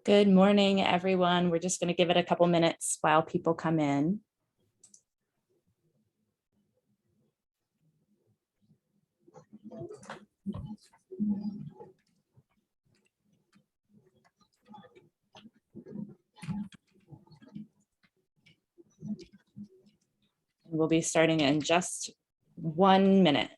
Good morning, everyone. We're just going to give it a couple minutes while people come in. We'll be starting in just 1 minute.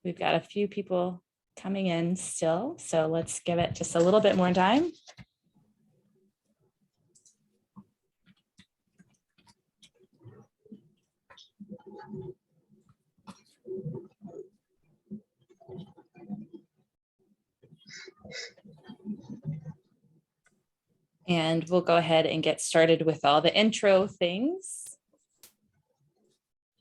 We've got a few people coming in still, so let's give it just a little bit more time. And we'll go ahead and get started with all the intro things.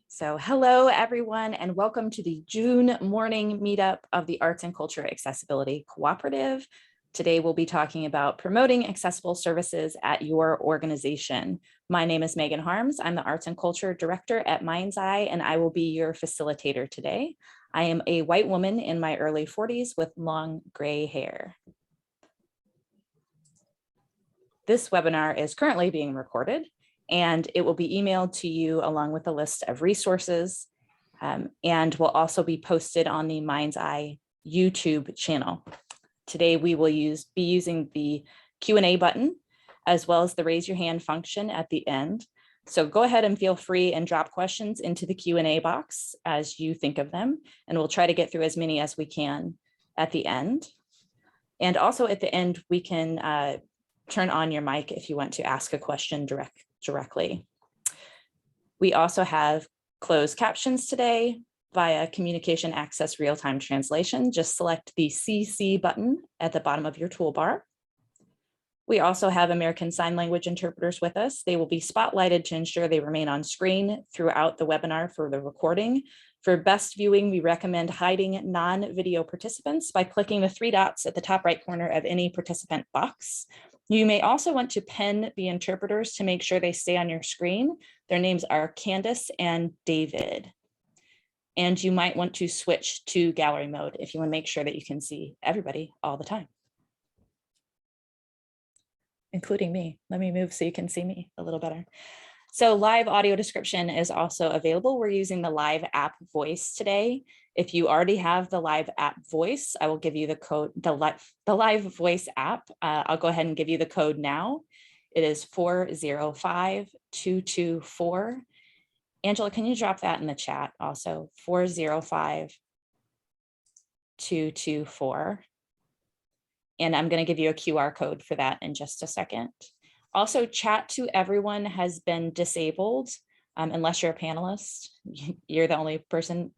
So hello, everyone, and welcome to the June morning meetup of the Arts and Culture Accessibility Cooperative. Today, we'll be talking about promoting accessible services at your organization. My name is Megan Harms. I'm the Arts and Culture Director at Mind's Eye, and I will be your facilitator today. I am a white woman in my early 40s with long gray hair. This webinar is currently being recorded, and it will be emailed to you along with a list of resources, and will also be posted on the Mind's Eye YouTube channel. Today, we will be using the Q&A button, as well as the raise your hand function at the end. So go ahead and feel free and drop questions into the Q&A box as you think of them, and we'll try to get through as many as we can at the end. And also at the end, we can turn on your mic if you want to ask a question directly. We also have closed captions today via communication access real-time translation. Just select the CC button at the bottom of your toolbar. We also have American Sign Language interpreters with us. They will be spotlighted to ensure they remain on screen throughout the webinar for the recording. For best viewing, we recommend hiding non-video participants by clicking the 3 dots at the top right corner of any participant box. You may also want to pin the interpreters to make sure they stay on your screen. Their names are Candace and David. And you might want to switch to gallery mode if you want to make sure that you can see everybody all the time, including me. Let me move so you can see me a little better. So live audio description is also available. We're using the live app voice today. If you already have the live app voice, I will give you the code, the live voice app. I'll go ahead and give you the code now. It is 405224. Angela, can you drop that in the chat also? 405224. And I'm going to give you a QR code for that in just a second. Also, chat to everyone has been disabled. Unless you're a panelist, you're the only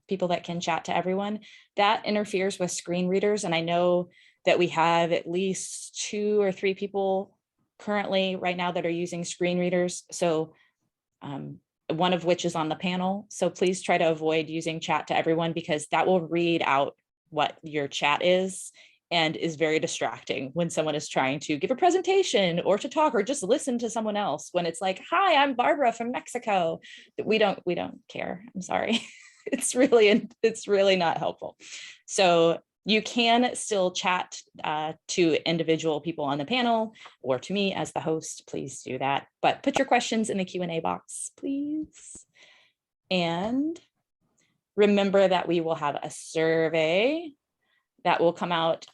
people that can chat to everyone. That interferes with screen readers. And I know that we have at least 2 or 3 people currently right now that are using screen readers. So one of which is on the panel. So please try to avoid using chat to everyone, because that will read out what your chat is and is very distracting when someone is trying to give a presentation or to talk or just listen to someone else. When it's like, hi, I'm Barbara from Mexico. We don't care. I'm sorry. It's really not helpful. So you can still chat to individual people on the panel or to me as the host. Please do that. But put your questions in the Q&A box, please. And remember that we will have a survey that will come out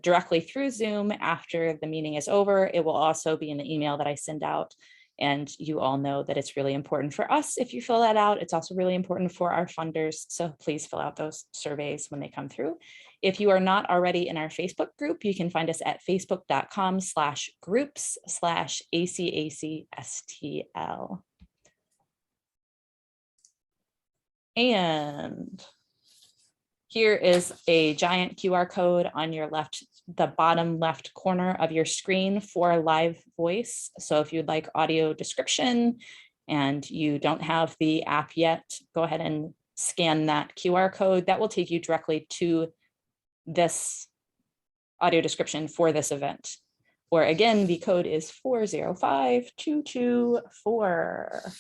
directly through Zoom after the meeting is over. It will also be in the email that I send out. And you all know that it's really important for us if you fill that out. It's also really important for our funders. So please fill out those surveys when they come through. If you are not already in our Facebook group, you can find us at facebook.com/groups/ACACSTL. And here is a giant QR code on your the bottom left corner of your screen for live voice. So if you'd like audio description and you don't have the app yet, go ahead and scan that QR code. That will take you directly to this audio description for this event. Or again, the code is 405224.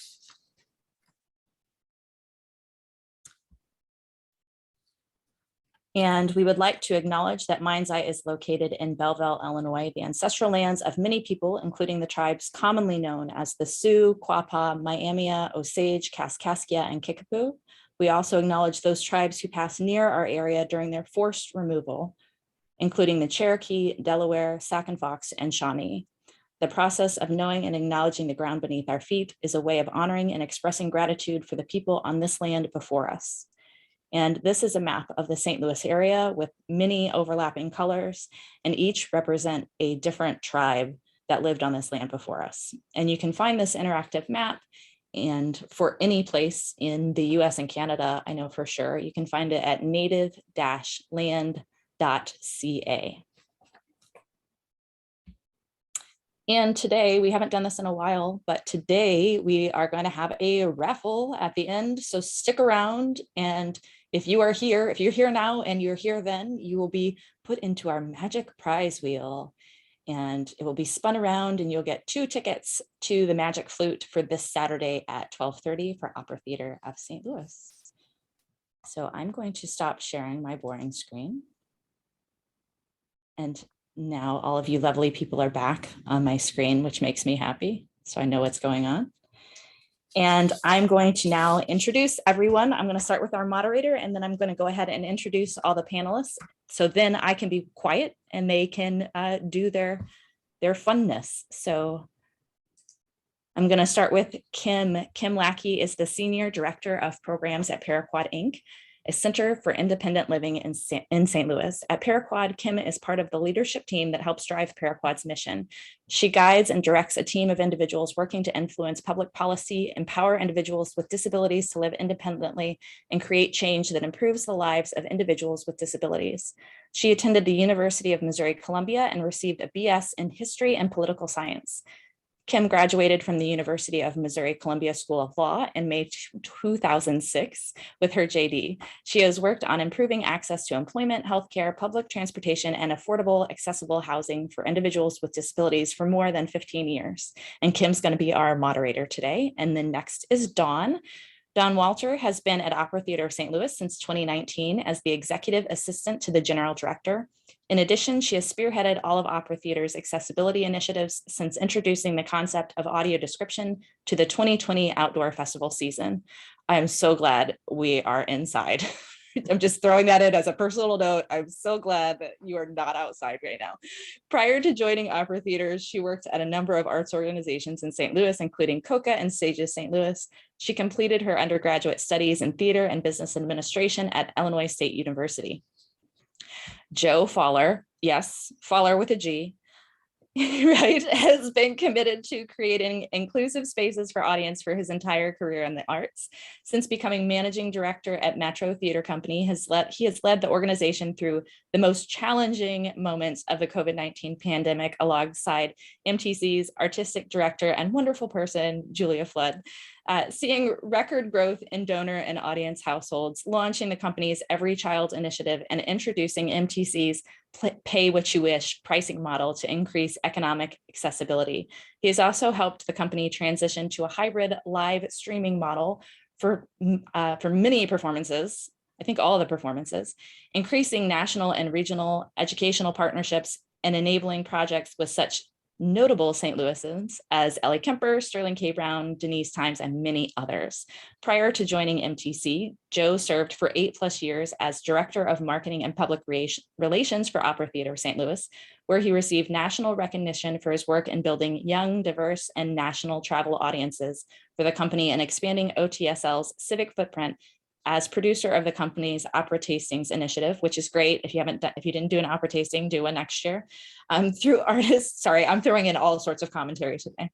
And we would like to acknowledge that Mind's Eye is located in Belleville, Illinois, the ancestral lands of many people, including the tribes commonly known as the Sioux, Quapaw, Miamia, Osage, Kaskaskia, and Kickapoo. We also acknowledge those tribes who passed near our area during their forced removal, including the Cherokee, Delaware, Sac and Fox, and Shawnee. The process of knowing and acknowledging the ground beneath our feet is a way of honoring and expressing gratitude for the people on this land before us. And this is a map of the St. Louis area with many overlapping colors, and each represent a different tribe that lived on this land before us. And you can find this interactive map, and for any place in the US and Canada, I know for sure, you can find it at native-land.ca. And today, we haven't done this in a while, but today we are going to have a raffle at the end. So stick around, and if you're here now and you're here then, you will be put into our magic prize wheel, and it will be spun around, and you'll get 2 tickets to the Magic Flute for this Saturday at 12:30 for Opera Theater of St. Louis. So I'm going to stop sharing my boring screen. And now all of you lovely people are back on my screen, which makes me happy. So I know what's going on. And I'm going to now introduce everyone. I'm going to start with our moderator, and then I'm going to go ahead and introduce all the panelists. So then I can be quiet and they can do their funness. So I'm going to start with Kim. Kim Lackey is the Senior Director of Programs at Paraquad Inc., a center for independent living in St. Louis. At Paraquad, Kim is part of the leadership team that helps drive Paraquad's mission. She guides and directs a team of individuals working to influence public policy, empower individuals with disabilities to live independently, and create change that improves the lives of individuals with disabilities. She attended the University of Missouri-Columbia and received a BS in History and Political Science. Kim graduated from the University of Missouri-Columbia School of Law in May 2006 with her JD. She has worked on improving access to employment, healthcare, public transportation, and affordable, accessible housing for individuals with disabilities for more than 15 years. And Kim's going to be our moderator today. And then next is Dawn. Dawn Walter has been at Opera Theater of St. Louis since 2019 as the executive assistant to the general director. In addition, she has spearheaded all of Opera Theater's accessibility initiatives since introducing the concept of audio description to the 2020 outdoor festival season. I am so glad we are inside. I'm just throwing that in as a personal note. I'm so glad that you are not outside right now. Prior to joining Opera Theater, she worked at a number of arts organizations in St. Louis, including COCA and Stages St. Louis. She completed her undergraduate studies in theater and business administration at Illinois State University. Joe Faller, yes, Faller with a G, right, has been committed to creating inclusive spaces for audience for his entire career in the arts. Since becoming managing director at Metro Theater Company, he has led the organization through the most challenging moments of the COVID-19 pandemic alongside MTC's artistic director and wonderful person, Julia Flood. Seeing record growth in donor and audience households, launching the company's Every Child initiative, and introducing MTC's Pay What You Wish pricing model to increase economic accessibility. He has also helped the company transition to a hybrid live streaming model for many performances, I think all of the performances, increasing national and regional educational partnerships and enabling projects with such notable St. Louisans as Ellie Kemper, Sterling K. Brown, Denise Times, and many others. Prior to joining MTC, Joe served for 8+ years as Director of Marketing and Public Relations for Opera Theater St. Louis, where he received national recognition for his work in building young, diverse, and national travel audiences for the company and expanding OTSL's civic footprint as producer of the company's opera tastings initiative, which is great. If you didn't do an opera tasting, do one next year. Through artists, sorry, I'm throwing in all sorts of commentary today.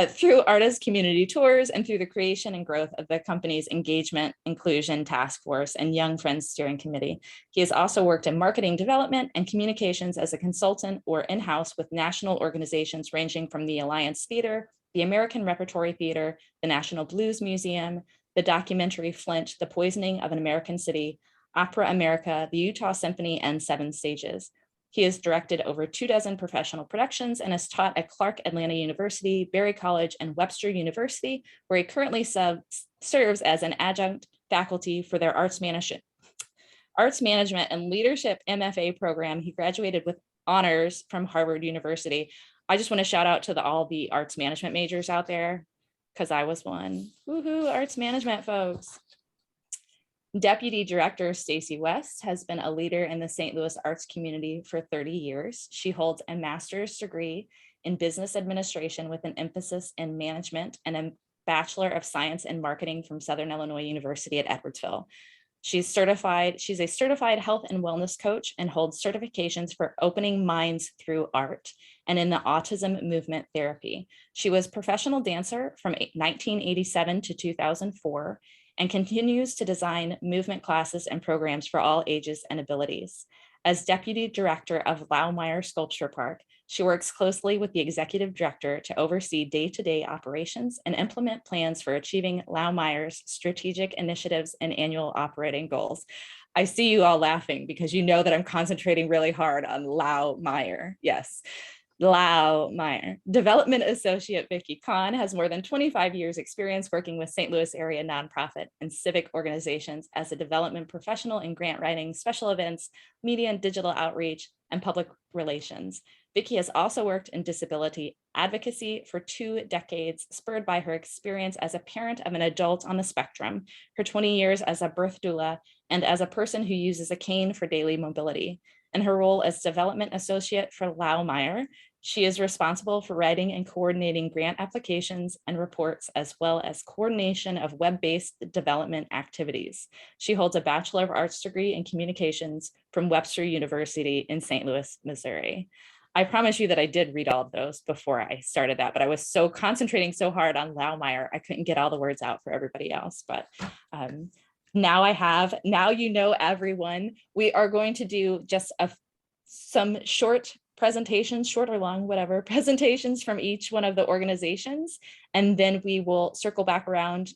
Through artist community tours and through the creation and growth of the company's engagement, inclusion task force and Young Friends Steering Committee. He has also worked in marketing development and communications as a consultant or in-house with national organizations ranging from the Alliance Theater, the American Repertory Theater, the National Blues Museum, the documentary Flint, The Poisoning of an American City, Opera America, the Utah Symphony, and 7 Stages. He has directed over 24 professional productions and has taught at Clark Atlanta University, Berry College, and Webster University, where he currently serves as an adjunct faculty for their arts management and leadership MFA program. He graduated with honors from Harvard University. I just want to shout out to all the arts management majors out there, because I was one. Woohoo, arts management folks. Deputy Director Stacy West has been a leader in the St. Louis arts community for 30 years. She holds a master's degree in business administration with an emphasis in management and a Bachelor of Science in Marketing from Southern Illinois University at Edwardsville. She's a certified health and wellness coach and holds certifications for opening minds through art and in the autism movement therapy. She was professional dancer from 1987 to 2004 and continues to design movement classes and programs for all ages and abilities. As deputy director of Laumeyer Sculpture Park, she works closely with the executive director to oversee day-to-day operations and implement plans for achieving Laumeyer's strategic initiatives and annual operating goals. I see you all laughing because you know that I'm concentrating really hard on Laumeyer. Yes. Laumeyer. Development Associate Vicki Kahn has more than 25 years experience working with St. Louis area nonprofit and civic organizations as a development professional in grant writing, special events, media and digital outreach, and public relations. Vicki has also worked in disability advocacy for 2 decades, spurred by her experience as a parent of an adult on the spectrum, her 20 years as a birth doula, and as a person who uses a cane for daily mobility. In her role as development associate for Laumeyer, she is responsible for writing and coordinating grant applications and reports, as well as coordination of web-based development activities. She holds a Bachelor of Arts degree in communications from Webster University in St. Louis, Missouri. I promise you that I did read all of those before I started that, but I was so concentrating so hard on Laumeyer, I couldn't get all the words out for everybody else. But now you know everyone. We are going to do just some short presentations, short or long, whatever, presentations from each one of the organizations. And then we will circle back around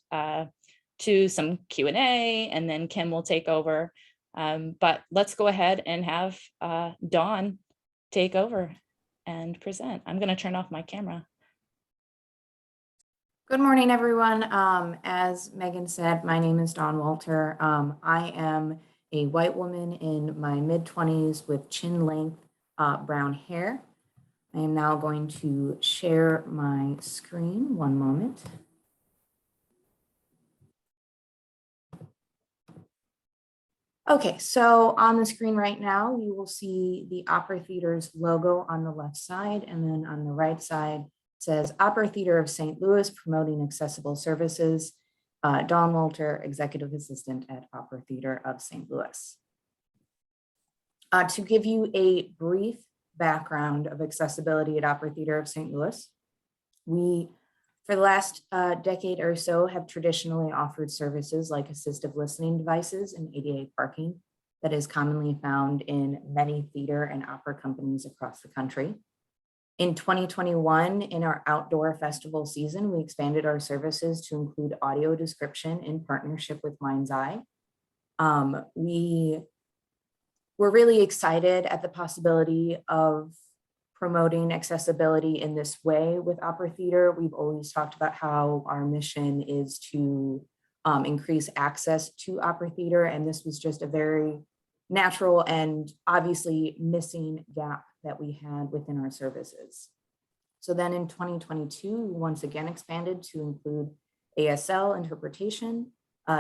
to some Q&A, and then Kim will take over. But let's go ahead and have Dawn take over and present. I'm going to turn off my camera. Good morning, everyone. As Megan said, my name is Dawn Walter. I am a white woman in my mid-20s with chin-length brown hair. I am now going to share my screen. One moment. Okay, so on the screen right now, you will see the Opera Theater's logo on the left side, and then on the right side, says Opera Theater of St. Louis promoting accessible services. Dawn Walter, Executive Assistant at Opera Theater of St. Louis. To give you a brief background of accessibility at Opera Theater of St. Louis, we, for the last decade or so, have traditionally offered services like assistive listening devices and ADA parking that is commonly found in many theater and opera companies across the country. In 2021, in our outdoor festival season, we expanded our services to include audio description in partnership with Mind's Eye. We were really excited at the possibility of promoting accessibility in this way with Opera Theater. We've always talked about how our mission is to increase access to Opera Theater, and this was just a very natural and obviously missing gap that we had within our services. So then in 2022, we once again expanded to include ASL interpretation,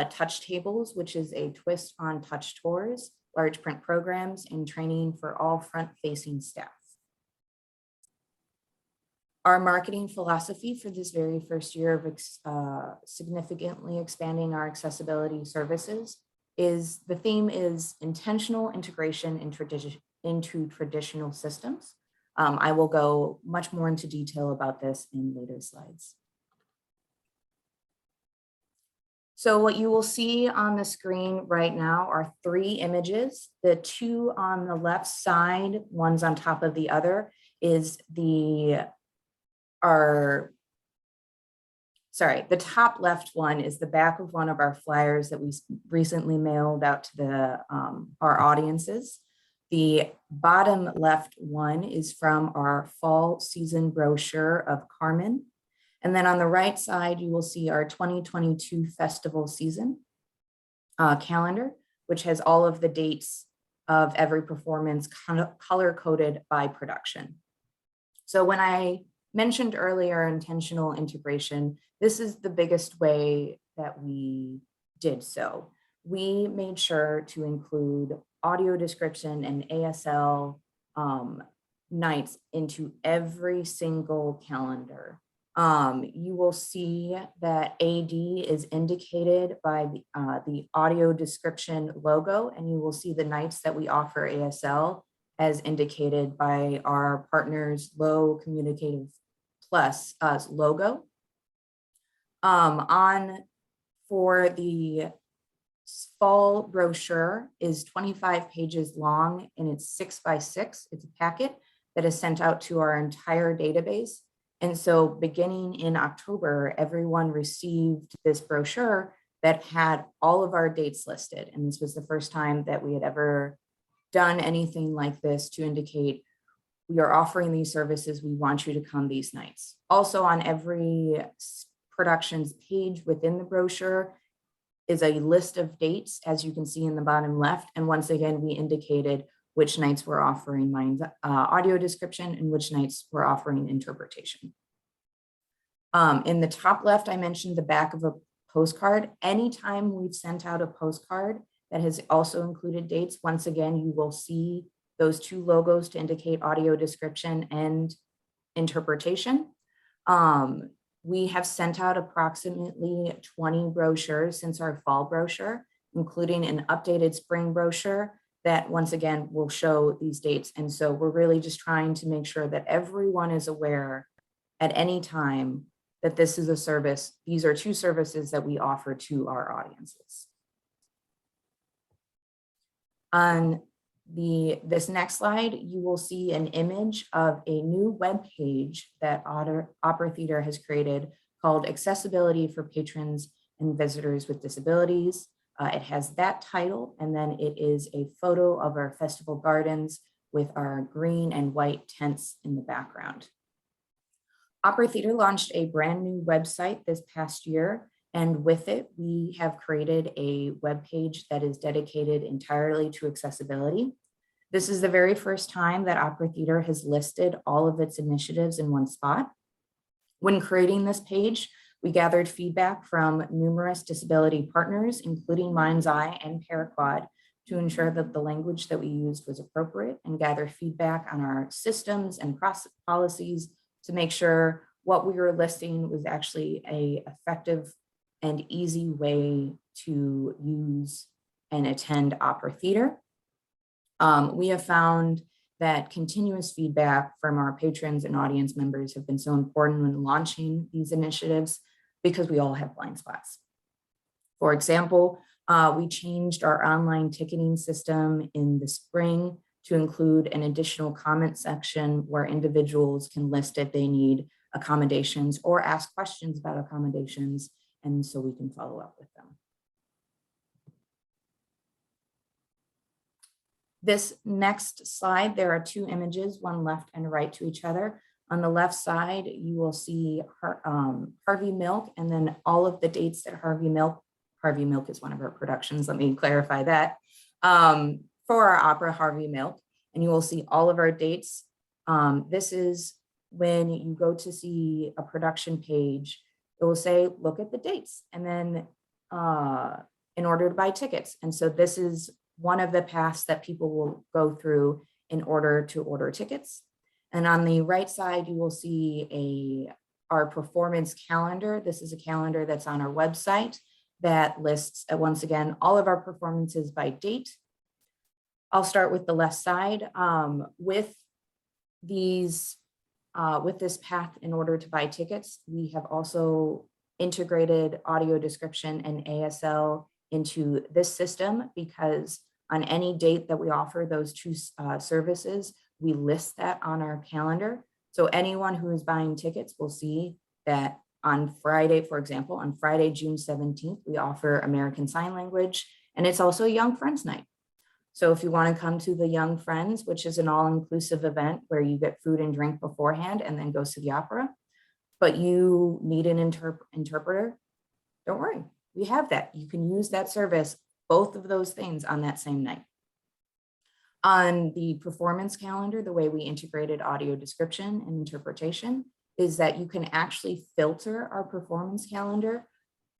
touch tables, which is a twist on touch tours, large print programs, and training for all front-facing staff. Our marketing philosophy for this very first year of significantly expanding our accessibility services is, the theme is intentional integration into traditional systems. I will go much more into detail about this in later slides. So what you will see on the screen right now are 3 images. The 2 on the left side, one's on top of the other, is the top left one is the back of one of our flyers that we recently mailed out to our audiences. The bottom left one is from our fall season brochure of Carmen. And then on the right side, you will see our 2022 festival season calendar, which has all of the dates of every performance color coded by production. So when I mentioned earlier intentional integration, this is the biggest way that we did so. We made sure to include audio description and ASL nights into every single calendar. You will see that AD is indicated by the audio description logo, and you will see the nights that we offer ASL as indicated by our partners Low Communicative Plus logo. For the fall brochure is 25 pages long and it's 6 by 6. It's a packet that is sent out to our entire database. And so beginning in October, everyone received this brochure that had all of our dates listed. And this was the first time that we had ever done anything like this to indicate we are offering these services. We want you to come these nights. Also on every productions page within the brochure is a list of dates, as you can see in the bottom left. And once again, we indicated which nights we're offering audio description and which nights we're offering interpretation. In the top left, I mentioned the back of a postcard. Anytime we've sent out a postcard that has also included dates, once again, you will see those two logos to indicate audio description and interpretation. We have sent out approximately 20 brochures since our fall brochure, including an updated spring brochure that once again will show these dates. And so we're really just trying to make sure that everyone is aware at any time that this is a service. These are two services that we offer to our audiences. On this next slide, you will see an image of a new web page that Opera Theater has created called Accessibility for Patrons and Visitors with Disabilities. It has that title, and then it is a photo of our festival gardens with our green and white tents in the background. Opera Theater launched a brand new website this past year, and with it, we have created a web page that is dedicated entirely to accessibility. This is the very first time that Opera Theater has listed all of its initiatives in one spot. When creating this page, we gathered feedback from numerous disability partners, including Mind's Eye and Paraquad, to ensure that the language that we used was appropriate and gather feedback on our systems and process policies to make sure what we were listing was actually an effective and easy way to use and attend Opera Theater. We have found that continuous feedback from our patrons and audience members have been so important when launching these initiatives because we all have blind spots. For example, we changed our online ticketing system in the spring to include an additional comment section where individuals can list if they need accommodations or ask questions about accommodations, and so we can follow up with them. This next slide, there are two images, one left and right to each other. On the left side, you will see Harvey Milk, and then all of the dates that Harvey Milk is one of our productions, let me clarify that, for our opera Harvey Milk, and you will see all of our dates. This is when you go to see a production page, it will say, look at the dates, and then in order to buy tickets. And so this is one of the paths that people will go through in order to order tickets. And on the right side, you will see our performance calendar. This is a calendar that's on our website that lists, once again, all of our performances by date. I'll start with the left side. With this path in order to buy tickets, we have also integrated audio description and ASL into this system because on any date that we offer those two services, we list that on our calendar. So anyone who is buying tickets will see that on Friday, for example, on Friday, June 17th, we offer American Sign Language, and it's also a Young Friends Night. So if you want to come to the Young Friends, which is an all-inclusive event where you get food and drink beforehand and then go to the opera, but you need an interpreter, don't worry, we have that. You can use that service, both of those things on that same night. On the performance calendar, the way we integrated audio description and interpretation is that you can actually filter our performance calendar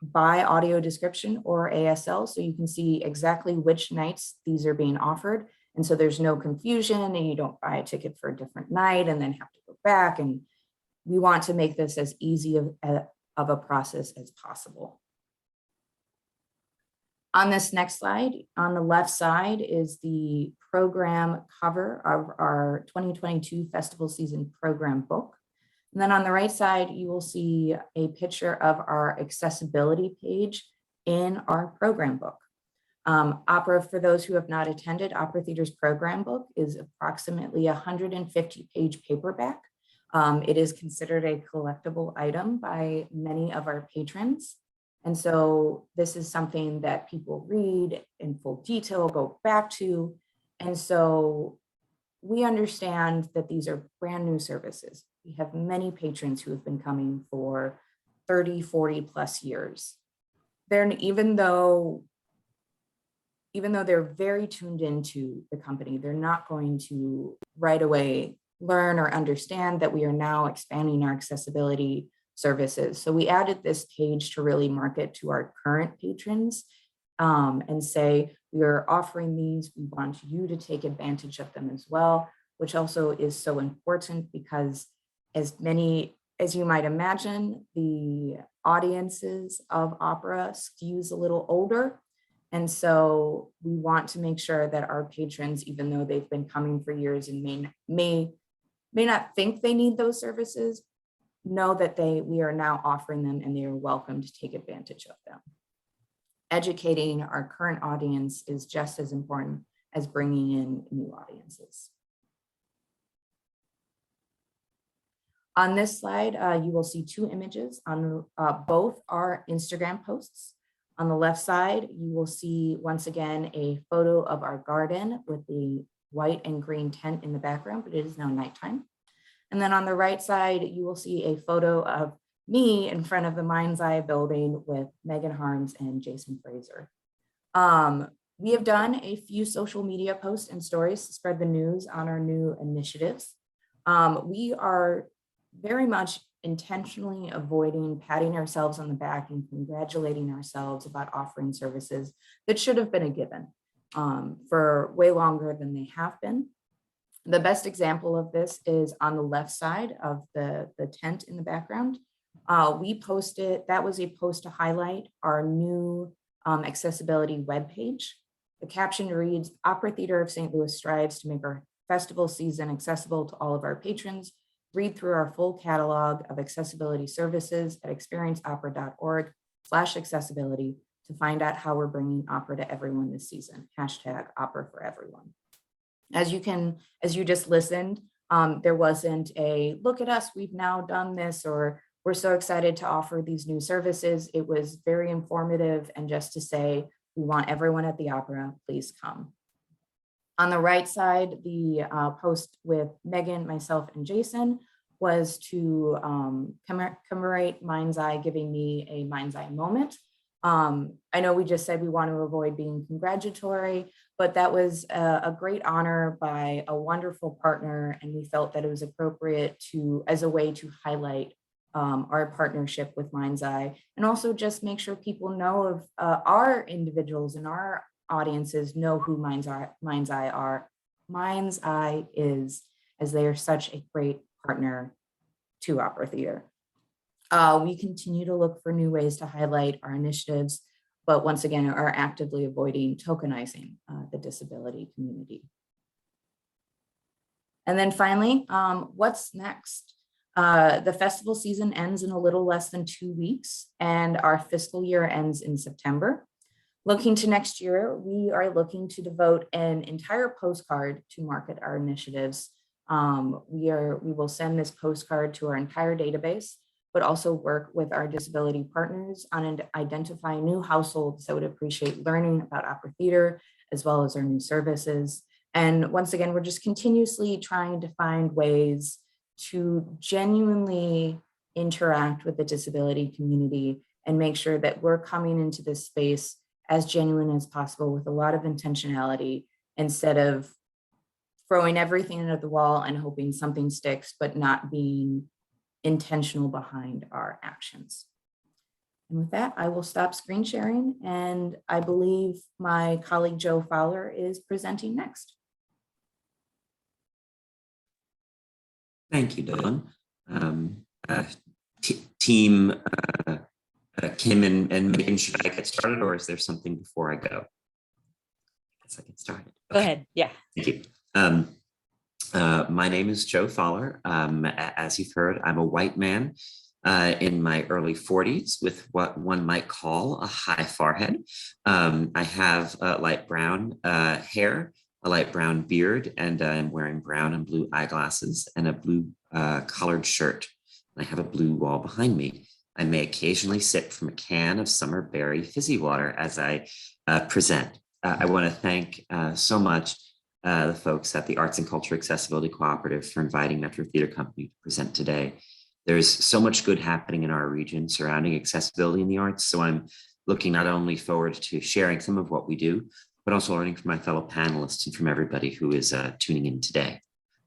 by audio description or ASL, so you can see exactly which nights these are being offered. And so there's no confusion and you don't buy a ticket for a different night and then have to go back. And we want to make this as easy of a process as possible. On this next slide, on the left side is the program cover of our 2022 festival season program book. And then on the right side, you will see a picture of our accessibility page in our program book. Opera, for those who have not attended, Opera Theater's program book is approximately 150-page paperback. It is considered a collectible item by many of our patrons. And so this is something that people read in full detail, go back to. And so we understand that these are brand new services. We have many patrons who have been coming for 30, 40 plus years. Even though they're very tuned into the company, they're not going to right away learn or understand that we are now expanding our accessibility services. So we added this page to really market to our current patrons and say, we are offering these, we want you to take advantage of them as well, which also is so important because as you might imagine, the audiences of opera skews a little older. And so we want to make sure that our patrons, even though they've been coming for years and may not think they need those services, know that we are now offering them and they are welcome to take advantage of them. Educating our current audience is just as important as bringing in new audiences. On this slide, you will see two images on both our Instagram posts. On the left side, you will see once again a photo of our garden with the white and green tent in the background, but it is now nighttime. And then on the right side, you will see a photo of me in front of the Mind's Eye building with Megan Harms and Jason Fraser. We have done a few social media posts and stories to spread the news on our new initiatives. We are very much intentionally avoiding patting ourselves on the back and congratulating ourselves about offering services that should have been a given for way longer than they have been. The best example of this is on the left side of the tent in the background. We posted, that was a post to highlight our new accessibility webpage. The caption reads, Opera Theater of St. Louis strives to make our festival season accessible to all of our patrons. Read through our full catalog of accessibility services at experienceopera.org/accessibility to find out how we're bringing opera to everyone this season. #Opera for everyone. As you just listened, there wasn't a look at us, we've now done this, or we're so excited to offer these new services. It was very informative and just to say, we want everyone at the opera, please come. On the right side, the post with Megan, myself, and Jason was to commemorate Mind's Eye giving me a Mind's Eye moment. I know we just said we want to avoid being congratulatory, but that was a great honor by a wonderful partner, and we felt that it was appropriate as a way to highlight our partnership with Mind's Eye, and also just make sure people know of our individuals and our audiences know who Mind's Eye is, as they are such a great partner to Opera Theater. We continue to look for new ways to highlight our initiatives, but once again, are actively avoiding tokenizing the disability community. And then finally, what's next? The festival season ends in a little less than 2 weeks, and our fiscal year ends in September. Looking to next year, we are looking to devote an entire postcard to market our initiatives. We will send this postcard to our entire database, but also work with our disability partners on identifying new households that would appreciate learning about Opera Theater, as well as our new services. And once again, we're just continuously trying to find ways to genuinely interact with the disability community and make sure that we're coming into this space as genuine as possible with a lot of intentionality, instead of throwing everything into the wall and hoping something sticks, but not being intentional behind our actions. And with that, I will stop screen sharing, and I believe my colleague Joe Fowler is presenting next. Thank you, Dawn. Team Kim and Megan, should I get started, or is there something before I go? I guess I get started. Okay. Go ahead. Yeah. Thank you. My name is Joe Fowler. As you've heard, I'm a white man in my early 40s with what one might call a high forehead. I have light brown hair, a light brown beard, and I'm wearing brown and blue eyeglasses and a blue collared shirt. I have a blue wall behind me. I may occasionally sip from a can of summer berry fizzy water as I present. I want to thank so much the folks at the Arts and Culture Accessibility Cooperative for inviting Metro Theater Company to present today. There's so much good happening in our region surrounding accessibility in the arts, so I'm looking not only forward to sharing some of what we do, but also learning from my fellow panelists and from everybody who is tuning in today.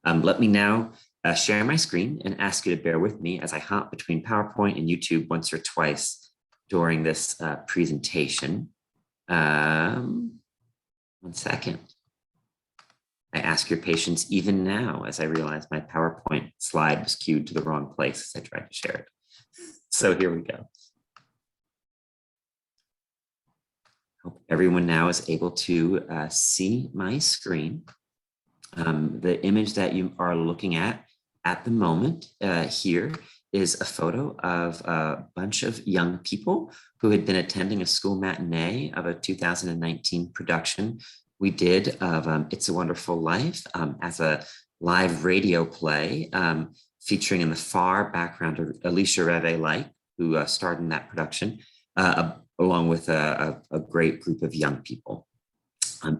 Let me now share my screen and ask you to bear with me as I hop between PowerPoint and YouTube once or twice during this presentation. 1 second. I ask your patience even now as I realize my PowerPoint slide was queued to the wrong place as I tried to share it. So here we go. Hope everyone now is able to see my screen. The image that you are looking at the moment here is a photo of a bunch of young people who had been attending a school matinee of a 2019 production we did of It's a Wonderful Life as a live radio play featuring in the far background Alicia Reve-Light, who starred in that production, along with a great group of young people.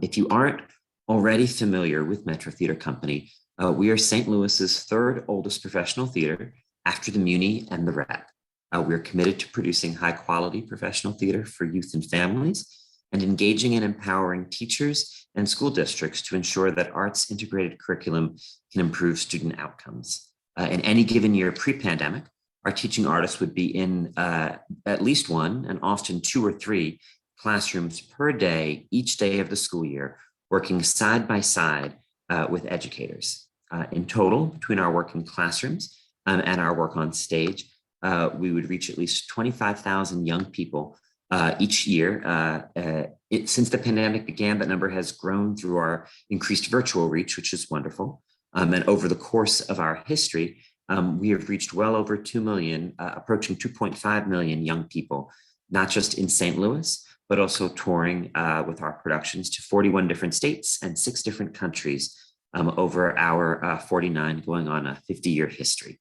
If you aren't already familiar with Metro Theater Company, we are St. Louis's third oldest professional theater after the Muni and the Rep. We're committed to producing high quality professional theater for youth and families, and engaging and empowering teachers and school districts to ensure that arts integrated curriculum can improve student outcomes. In any given year pre-pandemic, our teaching artists would be in at least one and often 2 or 3 classrooms per day, each day of the school year, working side by side with educators. In total, between our work in classrooms and our work on stage, we would reach at least 25,000 young people each year. Since the pandemic began, that number has grown through our increased virtual reach, which is wonderful. And over the course of our history, we have reached well over 2 million, approaching 2.5 million young people, not just in St. Louis, but also touring with our productions to 41 different states and 6 different countries over our 49 going on a 50-year history.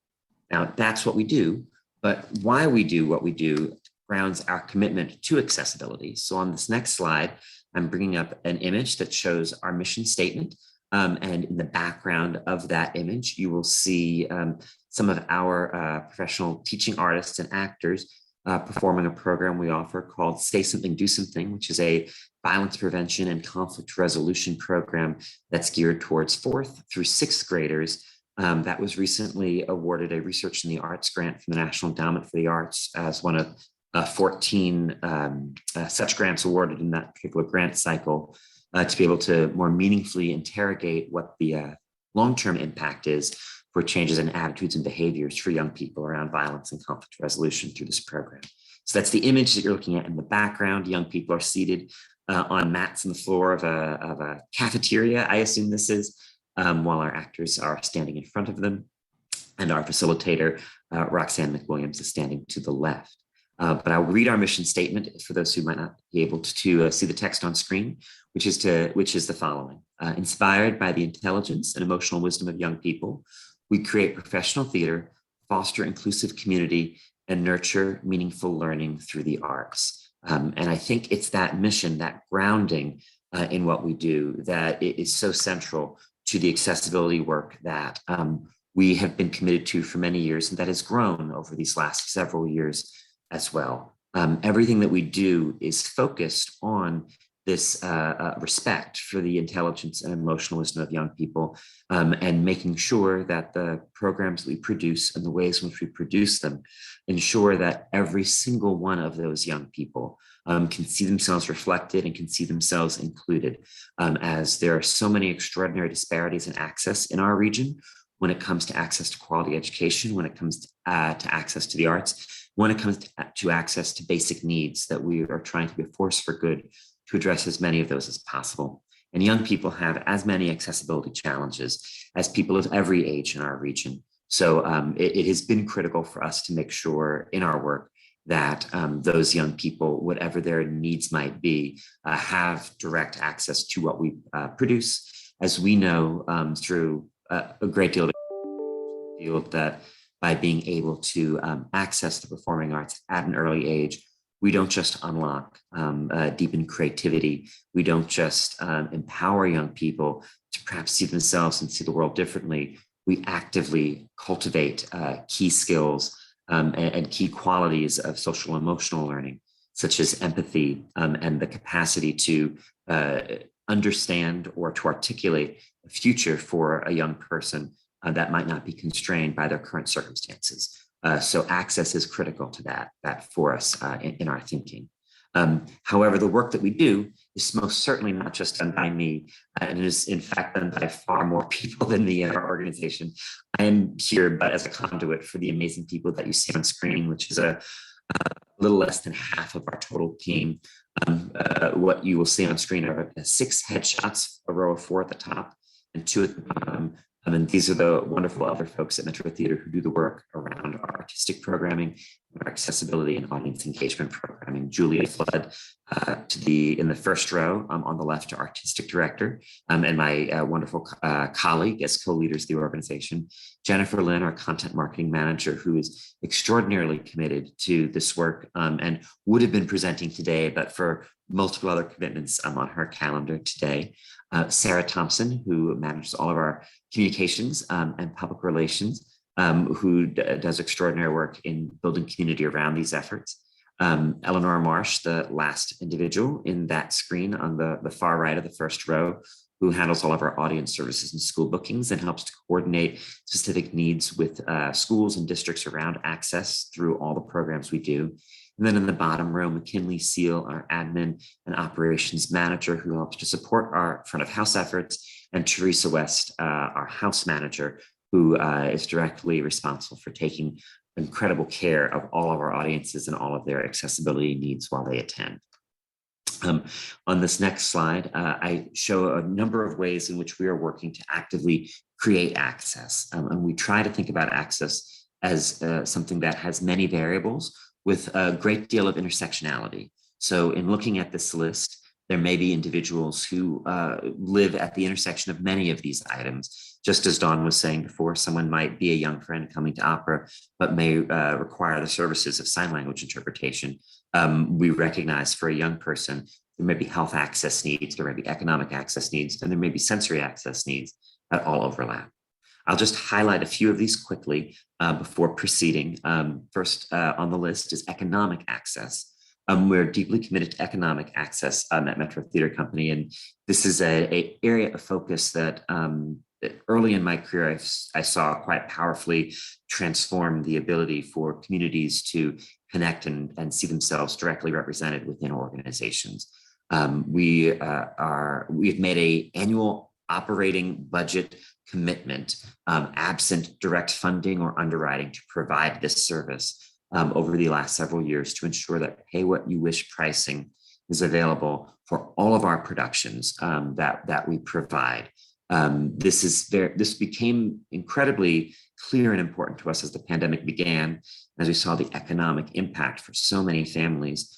Now, that's what we do, but why we do what we do grounds our commitment to accessibility. So on this next slide, I'm bringing up an image that shows our mission statement. And in the background of that image, you will see some of our professional teaching artists and actors performing a program we offer called Say Something, Do Something, which is a violence prevention and conflict resolution program that's geared towards 4th through 6th graders. That was recently awarded a Research in the Arts grant from the National Endowment for the Arts as one of 14 such grants awarded in that particular grant cycle to be able to more meaningfully interrogate what the long-term impact is for changes in attitudes and behaviors for young people around violence and conflict resolution through this program. So that's the image that you're looking at in the background. Young people are seated on mats on the floor of a cafeteria, I assume this is, while our actors are standing in front of them. And our facilitator, Roxanne McWilliams, is standing to the left. But I'll read our mission statement for those who might not be able to see the text on screen, which is the following. Inspired by the intelligence and emotional wisdom of young people, we create professional theater, foster inclusive community, and nurture meaningful learning through the arts. And I think it's that mission, that grounding, in what we do that it is so central to the accessibility work that we have been committed to for many years, and that has grown over these last several years as well. Everything that we do is focused on this respect for the intelligence and emotional wisdom of young people, and making sure that the programs that we produce and the ways in which we produce them ensure that every single one of those young people can see themselves reflected and can see themselves included, as there are so many extraordinary disparities in access in our region when it comes to access to quality education, when it comes to access to the arts, when it comes to access to basic needs, that we are trying to be a force for good to address as many of those as possible. And young people have as many accessibility challenges as people of every age in our region. So it has been critical for us to make sure in our work that those young people, whatever their needs might be, have direct access to what we produce. As we know through a great deal of the field, that by being able to access the performing arts at an early age, we don't just unlock deepen creativity. We don't just empower young people to perhaps see themselves and see the world differently. We actively cultivate key skills and key qualities of social emotional learning, such as empathy and the capacity to understand or to articulate a future for a young person that might not be constrained by their current circumstances. So access is critical to that for us in our thinking. However, the work that we do is most certainly not just done by me, and it is in fact done by far more people than me in our organization. I am here but as a conduit for the amazing people that you see on screen, which is a little less than half of our total team. What you will see on screen are 6 headshots, a row of 4 at the top and 2 at the bottom. And these are the wonderful other folks at Metro Theater who do the work around our artistic programming, our accessibility and audience engagement programming. Julia Flood in the first row on the left, our artistic director, and my wonderful colleague as co-leaders of the organization. Jennifer Lynn, our content marketing manager, who is extraordinarily committed to this work and would have been presenting today, but for multiple other commitments on her calendar today. Sarah Thompson, who manages all of our communications and public relations, who does extraordinary work in building community around these efforts. Eleanor Marsh, the last individual in that screen on the far right of the first row, who handles all of our audience services and school bookings and helps to coordinate specific needs with schools and districts around access through all the programs we do. And then in the bottom row, McKinley Seal, our admin and operations manager, who helps to support our front of house efforts, and Teresa West, our house manager, who is directly responsible for taking incredible care of all of our audiences and all of their accessibility needs while they attend. On this next slide, I show a number of ways in which we are working to actively create access. And we try to think about access as something that has many variables with a great deal of intersectionality. So in looking at this list, there may be individuals who live at the intersection of many of these items. Just as Dawn was saying before, someone might be a young friend coming to opera, but may require the services of sign language interpretation. We recognize for a young person, there may be health access needs, there may be economic access needs, and there may be sensory access needs that all overlap. I'll just highlight a few of these quickly before proceeding. First on the list is economic access. We're deeply committed to economic access at Metro Theater Company, and this is an area of focus that early in my career I saw quite powerfully transform the ability for communities to connect and see themselves directly represented within organizations. We've made an annual operating budget commitment, absent direct funding or underwriting, to provide this service over the last several years to ensure that pay what you wish pricing is available for all of our productions that we provide. This became incredibly clear and important to us as the pandemic began, as we saw the economic impact for so many families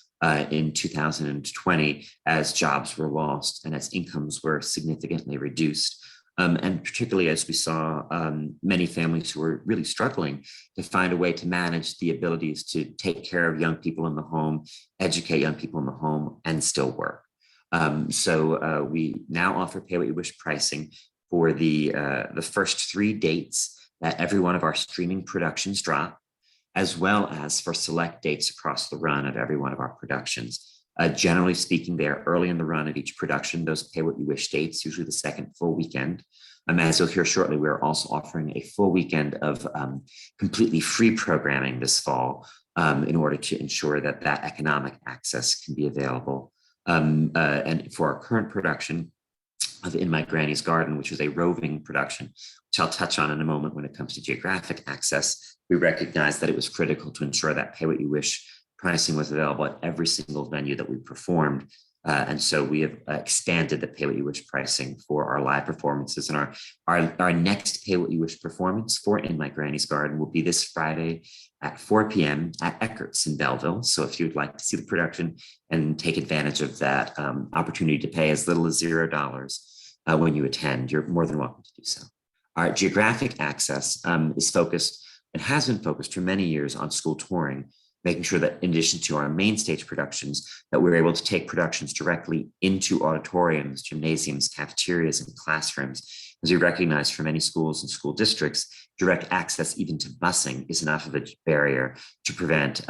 in 2020 as jobs were lost and as incomes were significantly reduced. And particularly as we saw many families who were really struggling to find a way to manage the abilities to take care of young people in the home, educate young people in the home, and still work. We now offer pay what you wish pricing for the first 3 dates that every one of our streaming productions drop, as well as for select dates across the run of every one of our productions. Generally speaking, they are early in the run of each production. Those pay what you wish dates, usually the second full weekend. As you'll hear shortly, we're also offering a full weekend of completely free programming this fall in order to ensure that that economic access can be available. And for our current production of In My Granny's Garden, which is a roving production, which I'll touch on in a moment when it comes to geographic access, we recognize that it was critical to ensure that pay what you wish pricing was available at every single venue that we performed. And so we have expanded the pay what you wish pricing for our live performances. And our next pay what you wish performance for In My Granny's Garden will be this Friday at 4 p.m. at Eckert's in Belleville. So if you'd like to see the production and take advantage of that opportunity to pay as little as $0 when you attend, you're more than welcome to do so. Our geographic access is focused and has been focused for many years on school touring, making sure that in addition to our main stage productions, that we're able to take productions directly into auditoriums, gymnasiums, cafeterias, and classrooms. As we recognize for many schools and school districts, direct access even to busing is enough of a barrier to prevent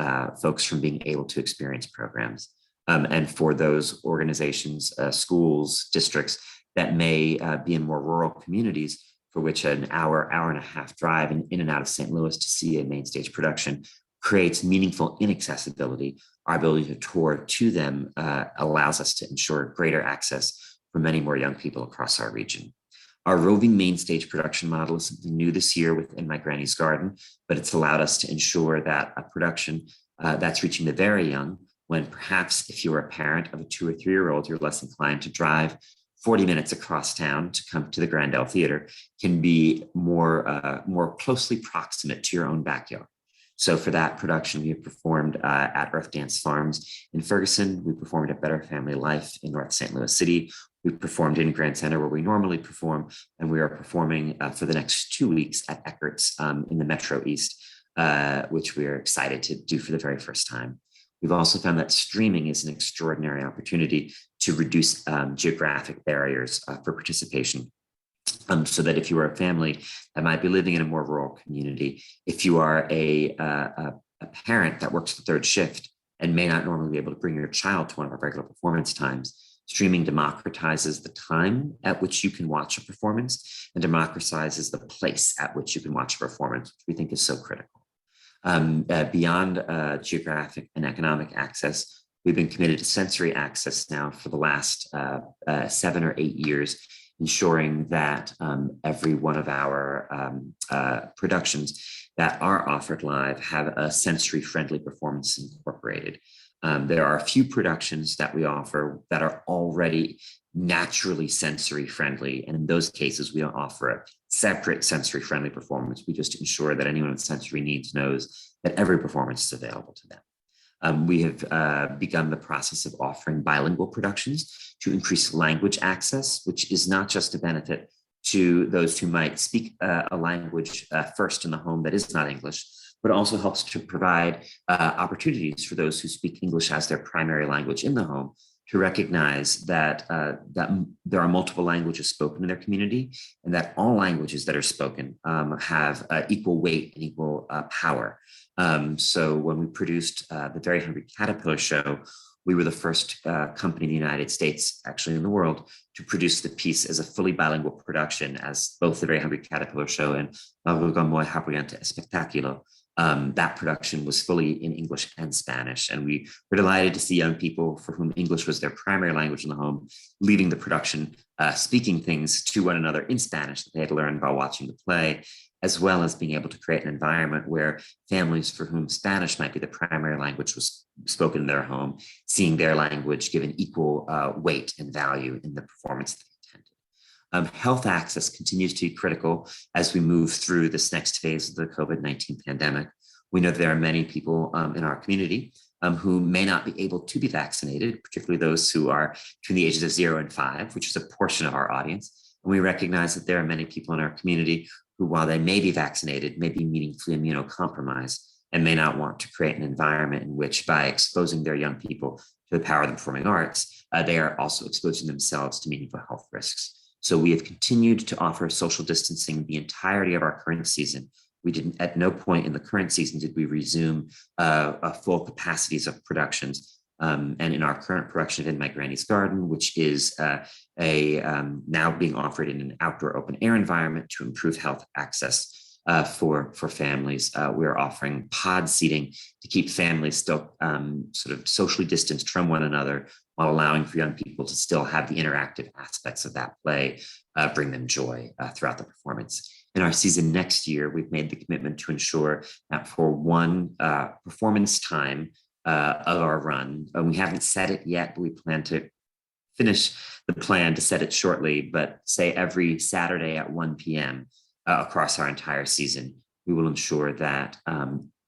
folks from being able to experience programs. And for those organizations, schools, districts that may be in more rural communities, for which an hour and a half drive in and out of St. Louis to see a main stage production creates meaningful inaccessibility, our ability to tour to them allows us to ensure greater access for many more young people across our region. Our roving main stage production model is something new this year within My Granny's Garden, but it's allowed us to ensure that a production that's reaching the very young, when perhaps if you're a parent of a 2 or 3-year-old, you're less inclined to drive 40 minutes across town to come to the Grandel Theater, can be more closely proximate to your own backyard. So for that production, we have performed at Earth Dance Farms in Ferguson. We performed at Better Family Life in North St. Louis City. We performed in Grand Center where we normally perform, and we are performing for the next 2 weeks at Eckert's in the Metro East, which we are excited to do for the very first time. We've also found that streaming is an extraordinary opportunity to reduce geographic barriers for participation. So that if you are a family that might be living in a more rural community, if you are a parent that works the 3rd shift and may not normally be able to bring your child to one of our regular performance times, streaming democratizes the time at which you can watch a performance and democratizes the place at which you can watch a performance, which we think is so critical. Beyond geographic and economic access, we've been committed to sensory access now for the last 7 or 8 years, ensuring that every one of our productions that are offered live have a sensory-friendly performance incorporated. There are a few productions that we offer that are already naturally sensory-friendly, and in those cases, we don't offer a separate sensory-friendly performance. We just ensure that anyone with sensory needs knows that every performance is available to them. We have begun the process of offering bilingual productions to increase language access, which is not just a benefit to those who might speak a language first in the home that is not English, but also helps to provide opportunities for those who speak English as their primary language in the home to recognize that, that there are multiple languages spoken in their community and that all languages that are spoken have equal weight and equal power. So when we produced the Very Hungry Caterpillar show, we were the first company in the United States, actually in the world, to produce the piece as a fully bilingual production, as both the Very Hungry Caterpillar show and Algo Muy Hambriento Espectáculo. That production was fully in English and Spanish. And we were delighted to see young people for whom English was their primary language in the home, leaving the production, speaking things to one another in Spanish that they had learned by watching the play, as well as being able to create an environment where families for whom Spanish might be the primary language was spoken in their home, seeing their language given equal weight and value in the performance they attended. Health access continues to be critical as we move through this next phase of the COVID-19 pandemic. We know there are many people in our community who may not be able to be vaccinated, particularly those who are between the ages of 0 and 5, which is a portion of our audience. And we recognize that there are many people in our community who, while they may be vaccinated, may be meaningfully immunocompromised. and may not want to create an environment in which, by exposing their young people to the power of the performing arts, they are also exposing themselves to meaningful health risks. So we have continued to offer social distancing the entirety of our current season. We didn't, at no point in the current season did we resume full capacities of productions. And in our current production of In My Granny's Garden, which is now being offered in an outdoor open air environment to improve health access for families, we're offering pod seating to keep families still sort of socially distanced from one another, while allowing for young people to still have the interactive aspects of that play bring them joy throughout the performance. In our season next year, we've made the commitment to ensure that for one performance time of our run, and we haven't set it yet, but we plan to finish the plan to set it shortly, but say every Saturday at 1 p.m. Across our entire season, we will ensure that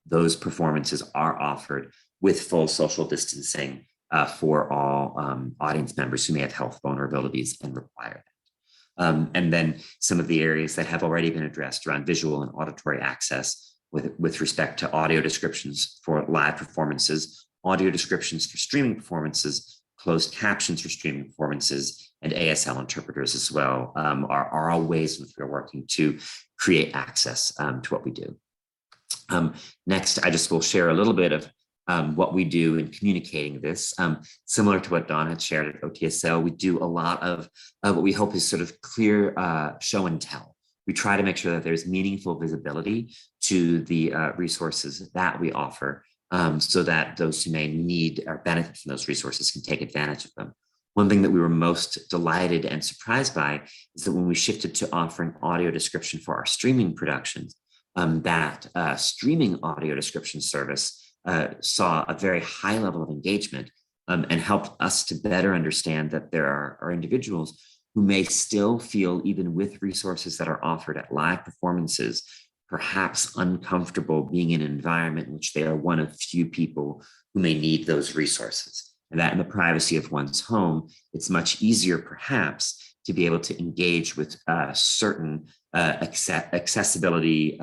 those performances are offered with full social distancing for all audience members who may have health vulnerabilities and require that. And then some of the areas that have already been addressed around visual and auditory access with respect to audio descriptions for live performances, audio descriptions for streaming performances, closed captions for streaming performances, and ASL interpreters as well are all ways in which we're working to create access to what we do. Next, I just will share a little bit of what we do in communicating this. Similar to what Dawn had shared at OTSL, we do a lot of what we hope is sort of clear show and tell. We try to make sure that there's meaningful visibility to the resources that we offer, so that those who may need or benefit from those resources can take advantage of them. One thing that we were most delighted and surprised by is that when we shifted to offering audio description for our streaming productions, that streaming audio description service saw a very high level of engagement and helped us to better understand that there are individuals who may still feel, even with resources that are offered at live performances, perhaps uncomfortable being in an environment in which they are one of few people who may need those resources. And that in the privacy of one's home, it's much easier perhaps to be able to engage with certain accessibility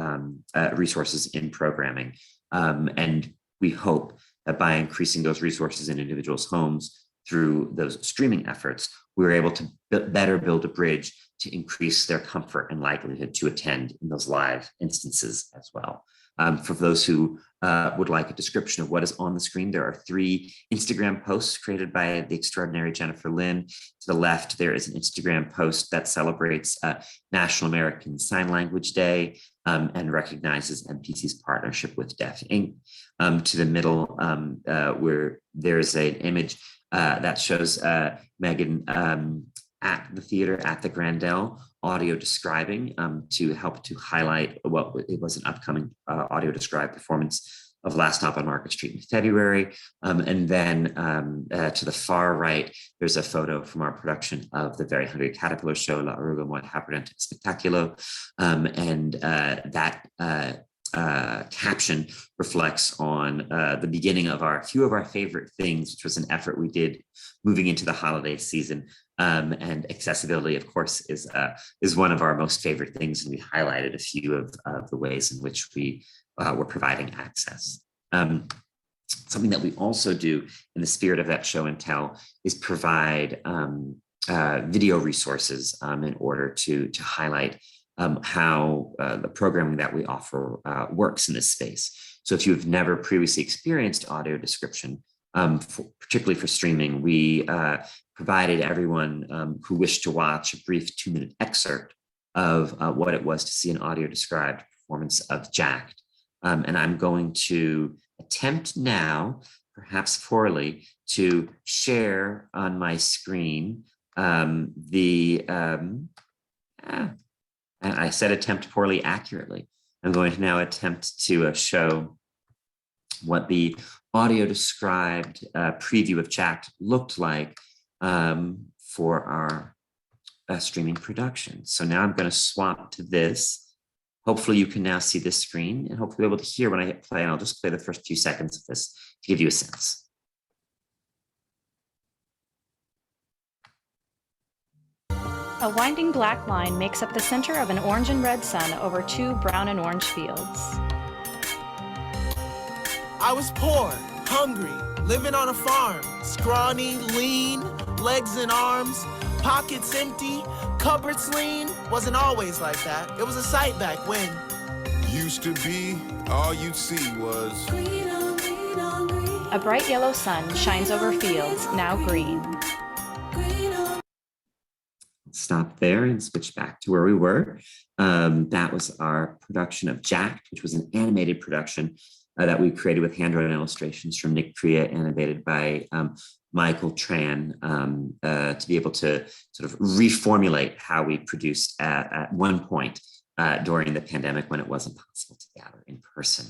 resources in programming. And we hope that by increasing those resources in individuals' homes through those streaming efforts, we're able to better build a bridge to increase their comfort and likelihood to attend in those live instances as well. For those who would like a description of what is on the screen, there are 3 Instagram posts created by the extraordinary Jennifer Lynn. To the left, there is an Instagram post that celebrates National American Sign Language Day and recognizes MPC's partnership with Deaf Inc. To the middle, where there's an image that shows Megan at the theater at the Grandel, audio describing to help to highlight what it was an upcoming audio described performance of Last Stop on Market Street in February. And then to the far right, there's a photo from our production of the Very Hungry Caterpillar show, La Oruga Muy Habrante Spectaculo. And that caption reflects on the beginning of a few of our favorite things, which was an effort we did moving into the holiday season. And accessibility, of course, is one of our most favorite things, and we highlighted a few of the ways in which we were providing access. Something that we also do in the spirit of that show and tell is provide video resources in order to highlight how the programming that we offer works in this space. So if you've never previously experienced audio description, particularly for streaming, we provided everyone who wished to watch a brief 2-minute excerpt of what it was to see an audio described performance of Jacked. And I'm going to attempt now, perhaps poorly, to share on my screen and I said attempt poorly accurately. I'm going to now attempt to show what the audio described preview of Jacked looked like for our streaming production. So now I'm going to swap to this. Hopefully you can now see this screen and hopefully be able to hear when I hit play. And I'll just play the first few seconds of this to give you a sense. A winding black line makes up the center of an orange and red sun over 2 brown and orange fields. I was poor, hungry, living on a farm, scrawny, lean, legs and arms, pockets empty, cupboards lean. Wasn't always like that. It was a sight back when. Used to be, all you'd see was Green on green on green. A bright yellow sun shines over fields now green. Green on Stop there and switch back to where we were. That was our production of Jacked, which was an animated production that we created with hand-drawn illustrations from Nick Priya, animated by Michael Tran, to be able to sort of reformulate how we produced at one point during the pandemic when it wasn't possible to gather in person.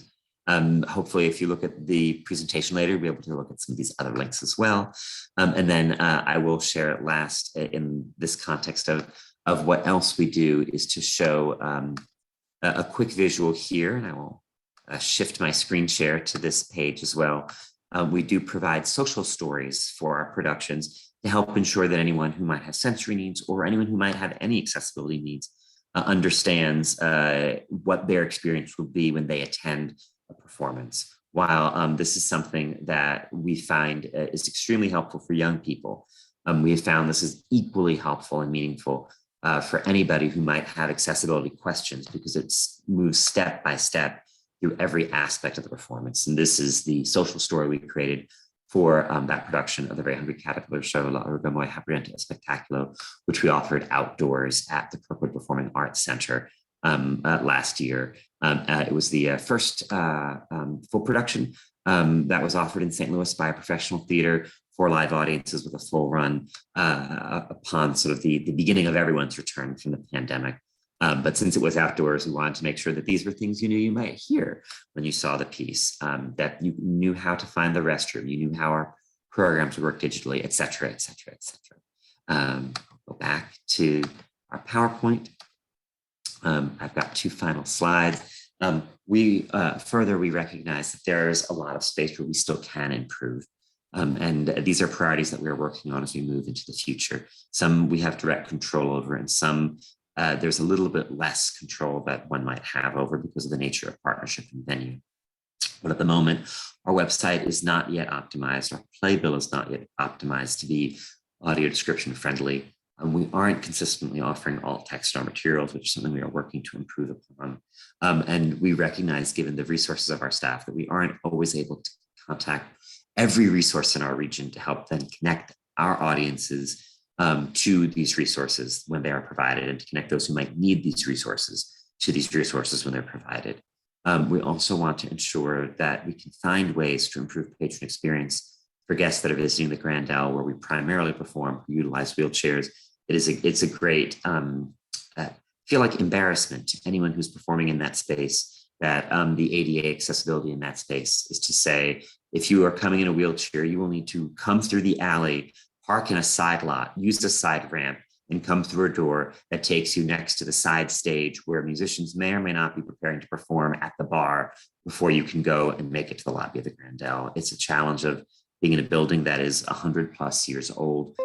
Hopefully, if you look at the presentation later, you'll be able to look at some of these other links as well. And then I will share it last in this context of what else we do is to show a quick visual here, and I will shift my screen share to this page as well. We do provide social stories for our productions to help ensure that anyone who might have sensory needs or anyone who might have any accessibility needs understands what their experience will be when they attend a performance. While this is something that we find is extremely helpful for young people, we have found this is equally helpful and meaningful for anybody who might have accessibility questions, because it moves step by step through every aspect of the performance. And this is the social story we created for that production of the Very Hungry Caterpillar show, La Urga Muy Hambrienta Espectáculo, which we offered outdoors at the Kirkwood Performing Arts Center last year. It was the first full production that was offered in St. Louis by a professional theater for live audiences with a full run upon sort of the beginning of everyone's return from the pandemic. But since it was outdoors, we wanted to make sure that these were things you knew you might hear when you saw the piece, that you knew how to find the restroom, you knew how our programs would work digitally, et cetera, et cetera, et cetera. Go back to our PowerPoint. I've got two final slides. We recognize that there's a lot of space where we still can improve. And these are priorities that we're working on as we move into the future. Some we have direct control over, and some there's a little bit less control that one might have over because of the nature of partnership and venue. But at the moment, our website is not yet optimized. Our playbill is not yet optimized to be audio description friendly. And we aren't consistently offering alt text in our materials, which is something we are working to improve upon. And we recognize, given the resources of our staff, that we aren't always able to contact every resource in our region to help then connect our audiences to these resources when they are provided, and to connect those who might need these resources to these resources when they're provided. We also want to ensure that we can find ways to improve patron experience for guests that are visiting the Grandel, where we primarily perform, utilize wheelchairs. It's a great, feel like embarrassment to anyone who's performing in that space, that the ADA accessibility in that space is to say, if you are coming in a wheelchair, you will need to come through the alley, park in a side lot, use a side ramp, and come through a door that takes you next to the side stage where musicians may or may not be preparing to perform at the bar before you can go and make it to the lobby of the Grandel. It's a challenge of being in a building that is 100+ years old.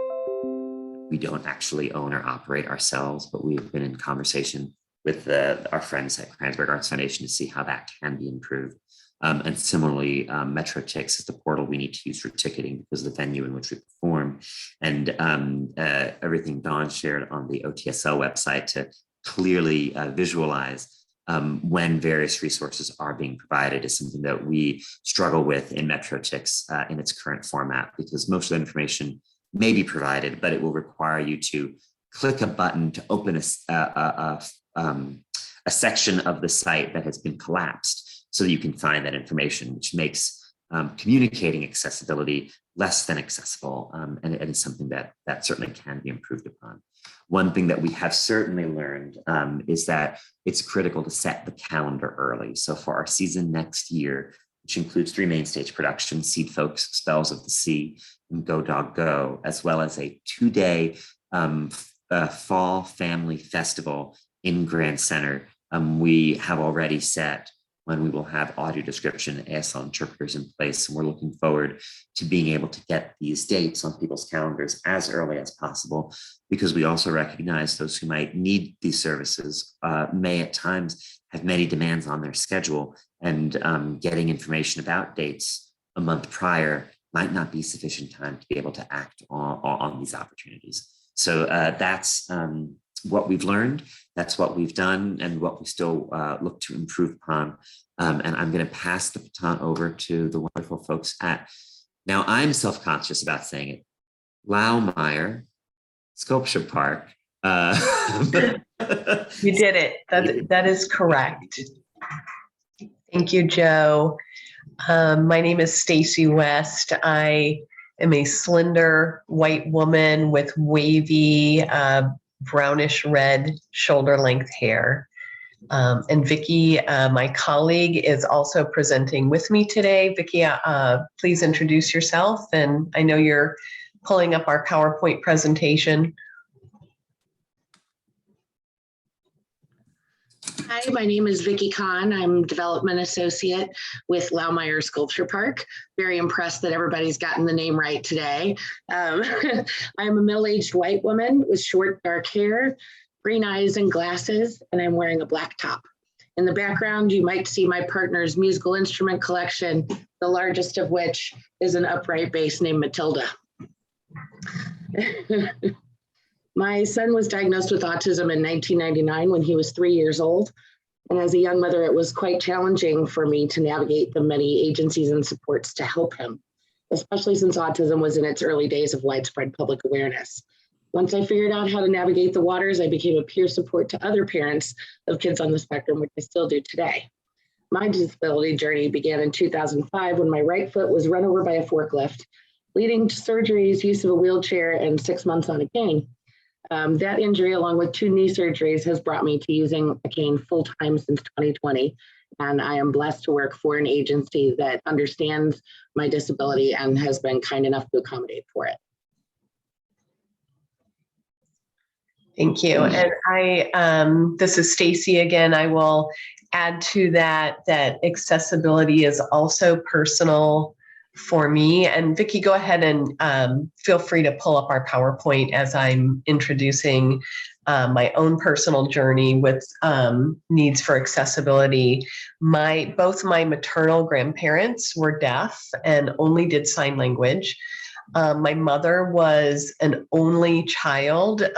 We don't actually own or operate ourselves, but we've been in conversation with our friends at Kranzberg Arts Foundation to see how that can be improved. And similarly, MetroTix is the portal we need to use for ticketing because of the venue in which we perform. And everything Dawn shared on the OTSL website to clearly visualize when various resources are being provided is something that we struggle with in MetroTix in its current format, because most of the information may be provided, but it will require you to click a button to open a section of the site that has been collapsed so that you can find that information, which makes communicating accessibility less than accessible, and it is something that certainly can be improved upon. One thing that we have certainly learned is that it's critical to set the calendar early. So for our season next year, which includes 3 main stage productions, Seed Folks, Spells of the Sea, and Go Dog Go, as well as a 2-day fall family festival in Grand Center. We have already set when we will have audio description and ASL interpreters in place. And we're looking forward to being able to get these dates on people's calendars as early as possible, because we also recognize those who might need these services may at times have many demands on their schedule and getting information about dates a month prior might not be sufficient time to be able to act on these opportunities. So that's what we've learned, that's what we've done, and what we still look to improve upon. And I'm going to pass the baton over to the wonderful folks at, now I'm self-conscious about saying it, Laumeyer Sculpture Park. You did it. That is correct. Thank you, Joe. My name is Stacy West. I am a slender white woman with wavy brownish red shoulder length hair. And Vicki, my colleague, is also presenting with me today. Vicki, please introduce yourself. And I know you're pulling up our PowerPoint presentation. Hi, my name is Vicki Kahn. I'm Development Associate with Laumeyer Sculpture Park. Very impressed that everybody's gotten the name right today. I'm a middle-aged white woman with short dark hair, green eyes and glasses, and I'm wearing a black top. In the background, you might see my partner's musical instrument collection, the largest of which is an upright bass named Matilda. My son was diagnosed with autism in 1999 when he was 3 years old. And as a young mother, it was quite challenging for me to navigate the many agencies and supports to help him, especially since autism was in its early days of widespread public awareness. Once I figured out how to navigate the waters, I became a peer support to other parents of kids on the spectrum, which I still do today. My disability journey began in 2005 when my right foot was run over by a forklift, leading to surgeries, use of a wheelchair, and 6 months on a cane. That injury, along with 2 knee surgeries, has brought me to using a cane full-time since 2020. And I am blessed to work for an agency that understands my disability and has been kind enough to accommodate for it. Thank you. And this is Stacy again. I will add to that accessibility is also personal for me. And Vicki, go ahead and feel free to pull up our PowerPoint as I'm introducing my own personal journey with needs for accessibility. Both my maternal grandparents were deaf and only did sign language. My mother was an only child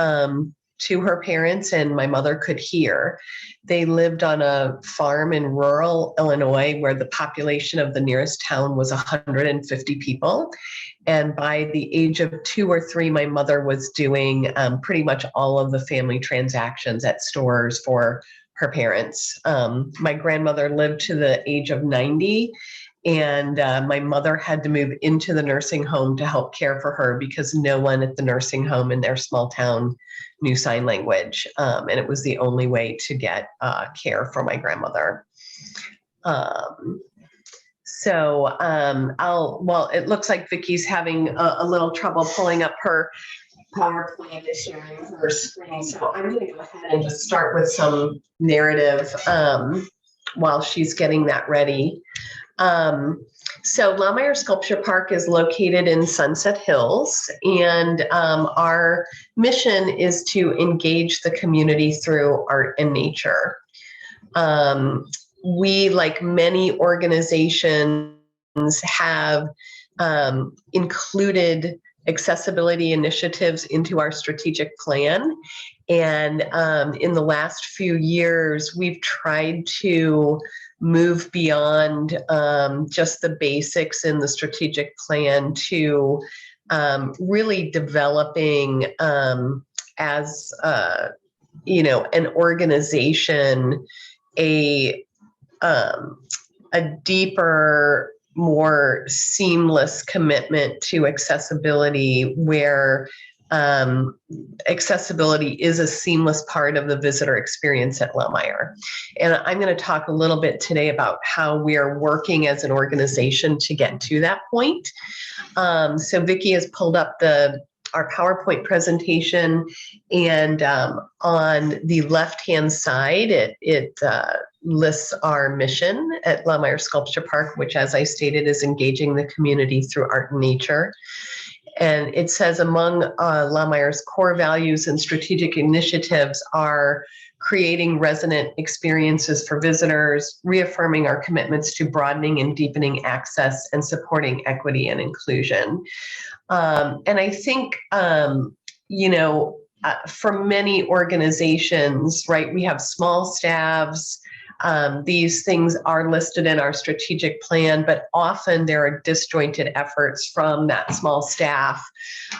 to her parents, and my mother could hear. They lived on a farm in rural Illinois where the population of the nearest town was 150 people. And by the age of 2 or 3, my mother was doing pretty much all of the family transactions at stores for her parents. My grandmother lived to the age of 90. And my mother had to move into the nursing home to help care for her because no one at the nursing home in their small town knew sign language. And it was the only way to get care for my grandmother. Well, it looks like Vicki's having a little trouble pulling up her PowerPoint and sharing her screen. So I'm going to go ahead and just start with some narrative while she's getting that ready. So Laumeyer Sculpture Park is located in Sunset Hills, and our mission is to engage the community through art and nature. We, like many organizations, have included accessibility initiatives into our strategic plan. And in the last few years, we've tried to move beyond just the basics in the strategic plan to really developing as an organization a deeper, more seamless commitment to accessibility, where accessibility is a seamless part of the visitor experience at Laumeyer. And I'm going to talk a little bit today about how we are working as an organization to get to that point. So Vicki has pulled up our PowerPoint presentation, and on the left-hand side, it lists our mission at Laumeyer Sculpture Park, which, as I stated, is engaging the community through art and nature. And it says among Laumeyer's core values and strategic initiatives are creating resonant experiences for visitors, reaffirming our commitments to broadening and deepening access and supporting equity and inclusion. And I think, for many organizations, right, we have small staffs. These things are listed in our strategic plan, but often there are disjointed efforts from that small staff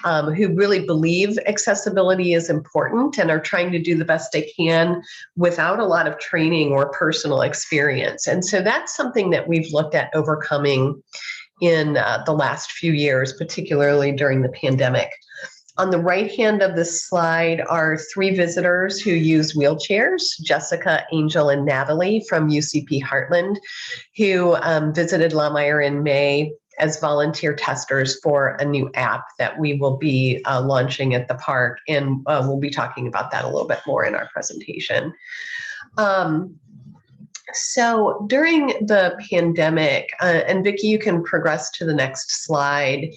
who really believe accessibility is important and are trying to do the best they can without a lot of training or personal experience. And so that's something that we've looked at overcoming in the last few years, particularly during the pandemic. On the right hand of this slide are 3 visitors who use wheelchairs, Jessica, Angel, and Natalie from UCP Heartland, who visited Lohmeyer in May as volunteer testers for a new app that we will be launching at the park. And we'll be talking about that a little bit more in our presentation. So during the pandemic, and Vicki, you can progress to the next slide,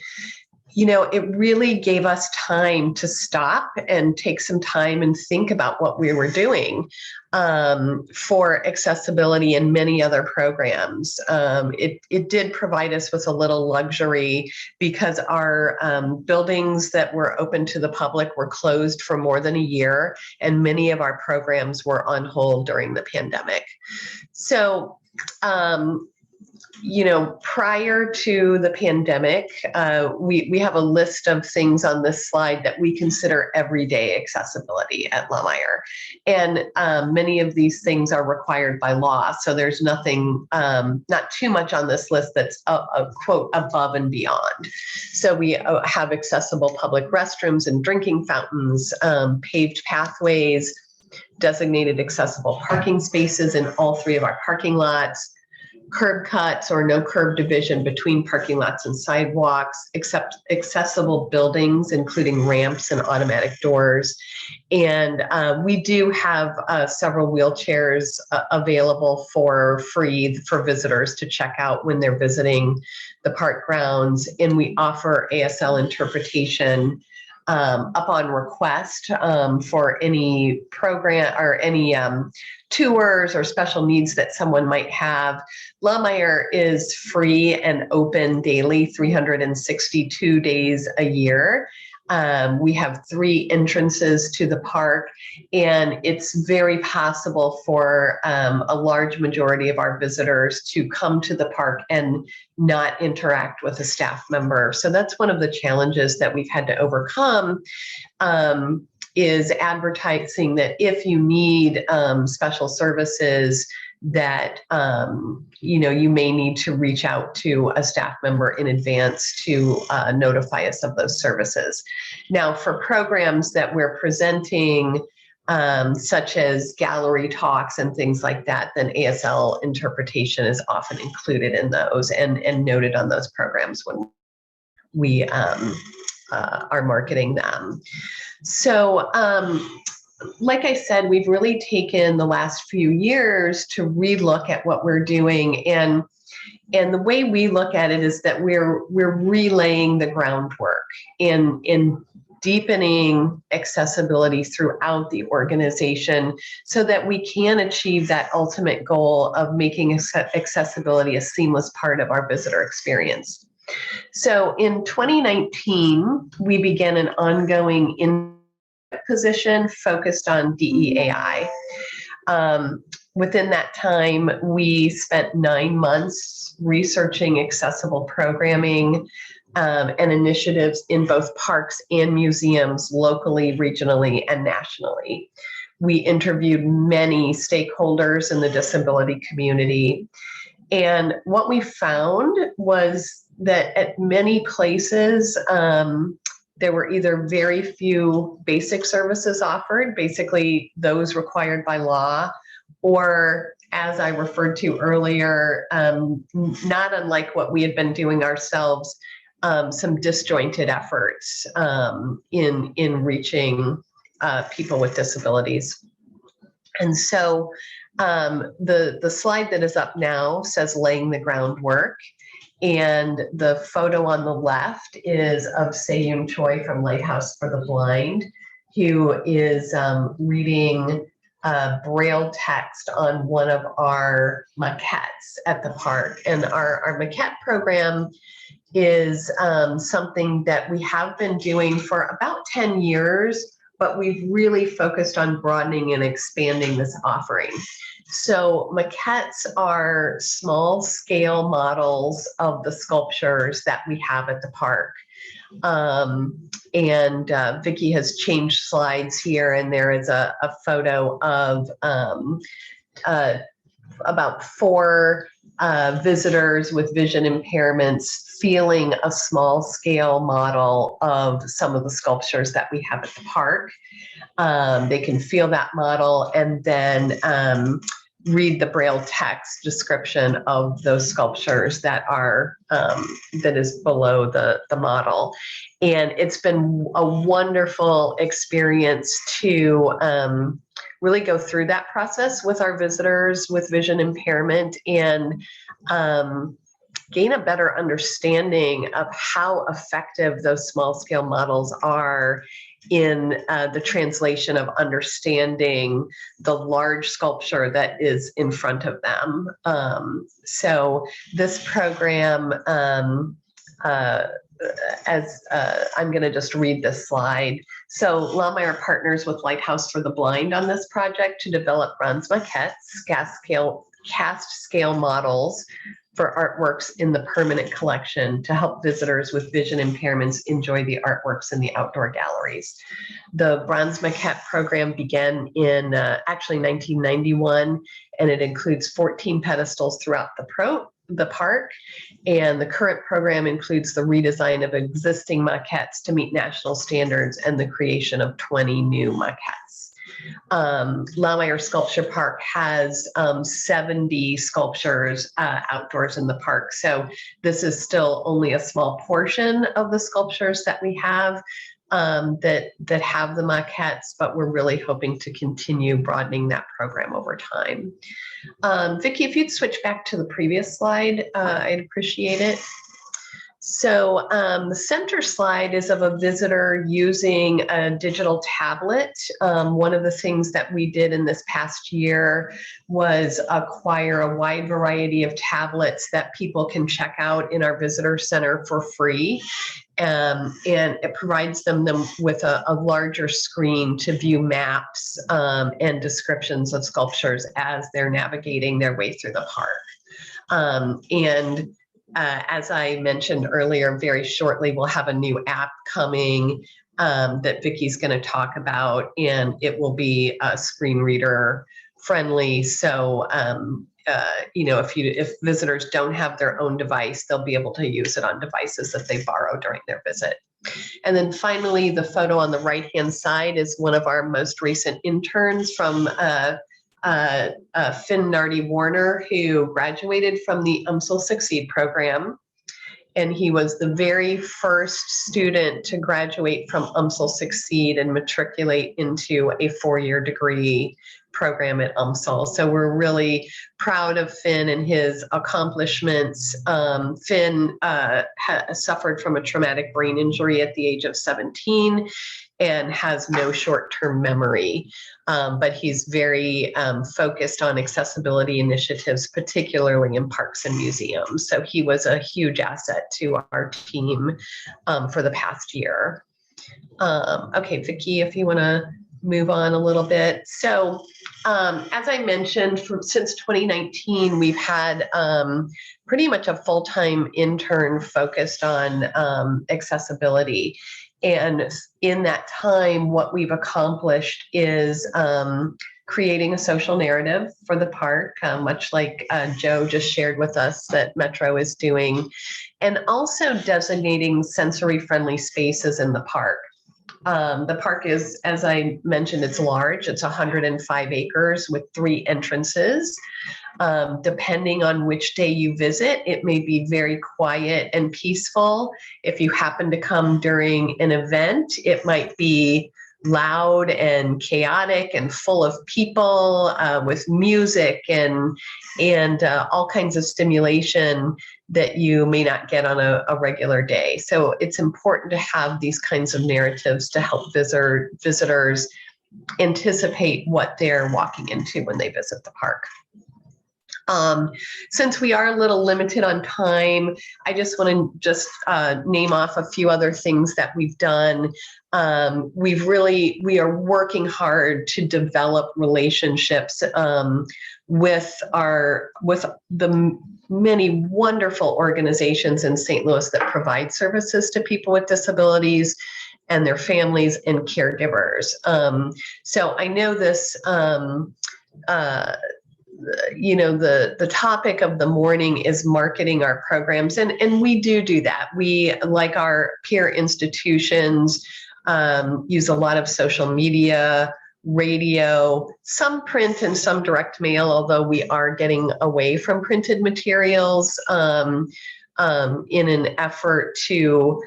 it really gave us time to stop and take some time and think about what we were doing for accessibility and many other programs. It did provide us with a little luxury because our buildings that were open to the public were closed for more than a year, and many of our programs were on hold during the pandemic. So, prior to the pandemic, we have a list of things on this slide that we consider everyday accessibility at Lohmeyer. And many of these things are required by law. So there's nothing, not too much on this list that's a quote above and beyond. So we have accessible public restrooms and drinking fountains, paved pathways, designated accessible parking spaces in all 3 of our parking lots, curb cuts or no curb division between parking lots and sidewalks, except accessible buildings, including ramps and automatic doors. And we do have several wheelchairs available for free for visitors to check out when they're visiting the park grounds. And we offer ASL interpretation upon request for any program or any tours or special needs that someone might have. Lohmeyer is free and open daily, 362 days a year. We have 3 entrances to the park, and it's very possible for a large majority of our visitors to come to the park and not interact with a staff member. So that's one of the challenges that we've had to overcome, is advertising that if you need special services, that you may need to reach out to a staff member in advance to notify us of those services. Now, for programs that we're presenting, such as gallery talks and things like that, then ASL interpretation is often included in those and noted on those programs when we are marketing them. So, like I said, we've really taken the last few years to relook at what we're doing, and the way we look at it is that we're relaying the groundwork in deepening accessibility throughout the organization so that we can achieve that ultimate goal of making accessibility a seamless part of our visitor experience. So in 2019, we began an ongoing position focused on DEAI. Within that time, we spent 9 months researching accessible programming and initiatives in both parks and museums, locally, regionally, and nationally. We interviewed many stakeholders in the disability community. And what we found was that at many places, there were either very few basic services offered, basically those required by law, or as I referred to earlier, not unlike what we had been doing ourselves, some disjointed efforts in reaching people with disabilities. And so the slide that is up now says laying the groundwork. And the photo on the left is of Se-Yoon Choi from Lighthouse for the Blind, who is reading Braille text on one of our maquettes at the park. And our maquette program is something that we have been doing for about 10 years, but we've really focused on broadening and expanding this offering. So maquettes are small scale models of the sculptures that we have at the park. Vicki has changed slides here, and there is a photo of about 4 visitors with vision impairments feeling a small scale model of some of the sculptures that we have at the park. They can feel that model and then read the Braille text description of those sculptures that are that is below the model. And it's been a wonderful experience to really go through that process with our visitors with vision impairment and gain a better understanding of how effective those small scale models are in the translation of understanding the large sculpture that is in front of them. So this program, I'm going to just read this slide. So Lawmeyer partners with Lighthouse for the Blind on this project to develop bronze maquettes, cast scale models for artworks in the permanent collection to help visitors with vision impairments enjoy the artworks in the outdoor galleries. The bronze maquette program began in actually 1991, and it includes 14 pedestals throughout the park. And the current program includes the redesign of existing maquettes to meet national standards and the creation of 20 new maquettes. Lawmeyer Sculpture Park has 70 sculptures outdoors in the park. So this is still only a small portion of the sculptures that we have that have the maquettes, but we're really hoping to continue broadening that program over time. Vicki, if you'd switch back to the previous slide, I'd appreciate it. So the center slide is of a visitor using a digital tablet. One of the things that we did in this past year was acquire a wide variety of tablets that people can check out in our visitor center for free. And it provides them with a larger screen to view maps and descriptions of sculptures as they're navigating their way through the park. As I mentioned earlier, very shortly, we'll have a new app coming that Vicki's going to talk about, and it will be screen reader friendly. So, if visitors don't have their own device, they'll be able to use it on devices that they borrow during their visit. And then finally, the photo on the right-hand side is one of our most recent interns from Finn Nardi Warner, who graduated from the Succeed program. And he was the very first student to graduate from Succeed and matriculate into a 4-year degree program at So we're really proud of Finn and his accomplishments. Finn suffered from a traumatic brain injury at the age of 17 and has no short-term memory, but he's very focused on accessibility initiatives, particularly in parks and museums. So he was a huge asset to our team for the past year. Okay, Vicki, if you want to move on a little bit. So as I mentioned, since 2019, we've had pretty much a full-time intern focused on accessibility. And in that time, what we've accomplished is creating a social narrative for the park, much like Joe just shared with us that Metro is doing, and also designating sensory-friendly spaces in the park. The park is, as I mentioned, it's large. It's 105 acres with 3 entrances. Depending on which day you visit, it may be very quiet and peaceful. If you happen to come during an event, it might be loud and chaotic and full of people with music and all kinds of stimulation that you may not get on a regular day. So it's important to have these kinds of narratives to help visitors anticipate what they're walking into when they visit the park. Since we are a little limited on time, I just want to name off a few other things that we've done. We are working hard to develop relationships with the many wonderful organizations in St. Louis that provide services to people with disabilities and their families and caregivers. So I know this, the topic of the morning is marketing our programs, and we do that. We, like our peer institutions, use a lot of social media, radio, some print and some direct mail, although we are getting away from printed materials in an effort to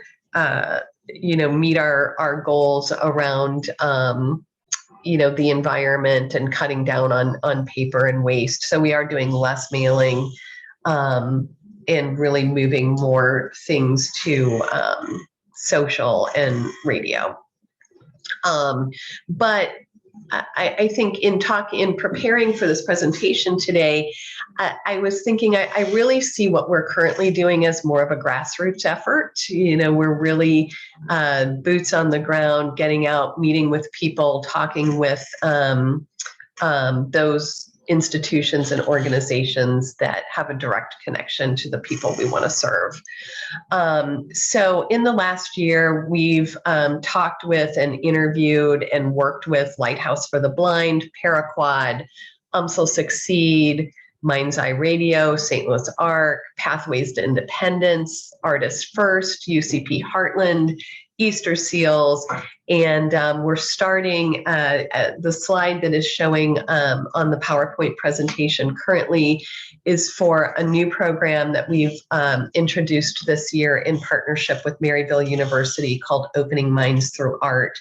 meet our goals around the environment and cutting down on paper and waste. So we are doing less mailing and really moving more things to social and radio. But I think in preparing for this presentation today, I was thinking I really see what we're currently doing as more of a grassroots effort. We're really boots on the ground, getting out, meeting with people, talking with those institutions and organizations that have a direct connection to the people we want to serve. So in the last year, we've talked with and interviewed and worked with Lighthouse for the Blind, Paraquad, UMSL Succeed, Mind's Eye Radio, St. Louis ARC, Pathways to Independence, Artists First, UCP Heartland, Easter Seals, and we're starting the slide that is showing on the PowerPoint presentation currently is for a new program that we've introduced this year in partnership with Maryville University called Opening Minds Through Art.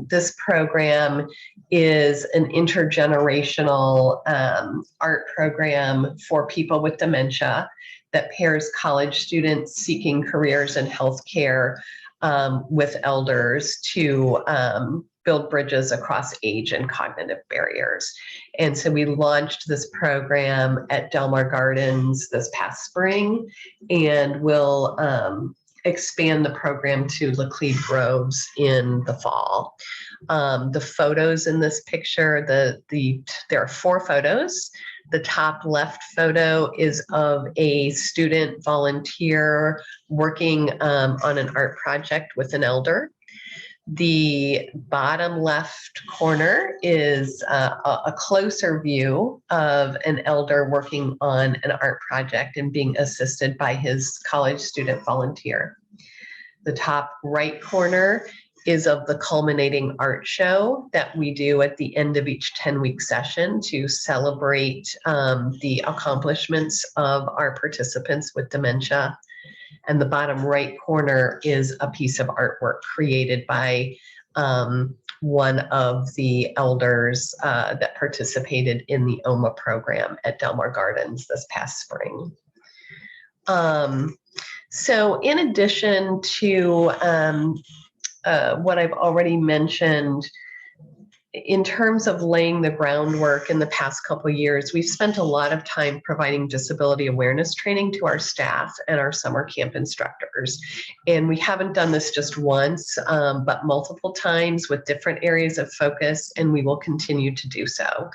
This program is an intergenerational art program for people with dementia that pairs college students seeking careers in healthcare with elders to build bridges across age and cognitive barriers. And so we launched this program at Delmar Gardens this past spring, and we'll expand the program to Laclede Groves in the fall. The photos in this picture, there are 4 photos. The top left photo is of a student volunteer working on an art project with an elder. The bottom left corner is a closer view of an elder working on an art project and being assisted by his college student volunteer. The top right corner is of the culminating art show that we do at the end of each 10-week session to celebrate the accomplishments of our participants with dementia. And the bottom right corner is a piece of artwork created by one of the elders that participated in the OMA program at Delmar Gardens this past spring. So in addition to what I've already mentioned, in terms of laying the groundwork in the past couple of years, we've spent a lot of time providing disability awareness training to our staff and our summer camp instructors. And we haven't done this just once, but multiple times with different areas of focus, and we will continue to do so.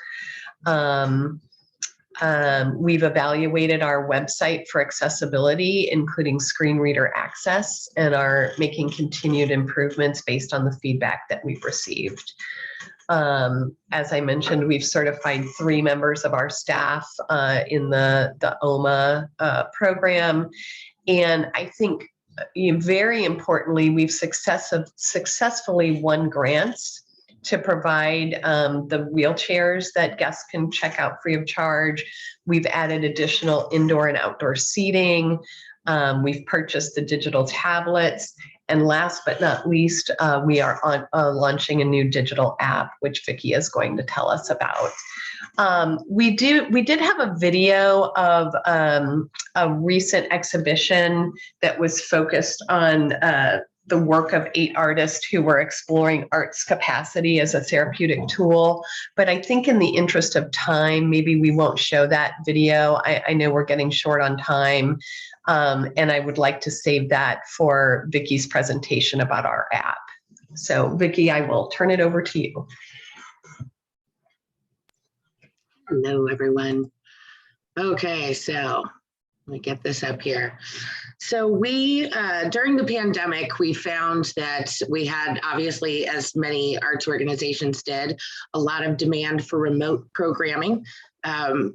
We've evaluated our website for accessibility, including screen reader access, and are making continued improvements based on the feedback that we've received. As I mentioned, we've certified 3 members of our staff in the OMA program. And I think very importantly, we've successfully won grants to provide the wheelchairs that guests can check out free of charge. We've added additional indoor and outdoor seating. We've purchased the digital tablets. And last but not least, we are launching a new digital app, which Vicki is going to tell us about. We did have a video of a recent exhibition that was focused on the work of 8 artists who were exploring art's capacity as a therapeutic tool. But I think in the interest of time, maybe we won't show that video. I know we're getting short on time. And I would like to save that for Vicky's presentation about our app. So Vicky, I will turn it over to you. Hello, everyone. Okay, so let me get this up here. So we, during the pandemic, we found that we had, obviously, as many arts organizations did, a lot of demand for remote programming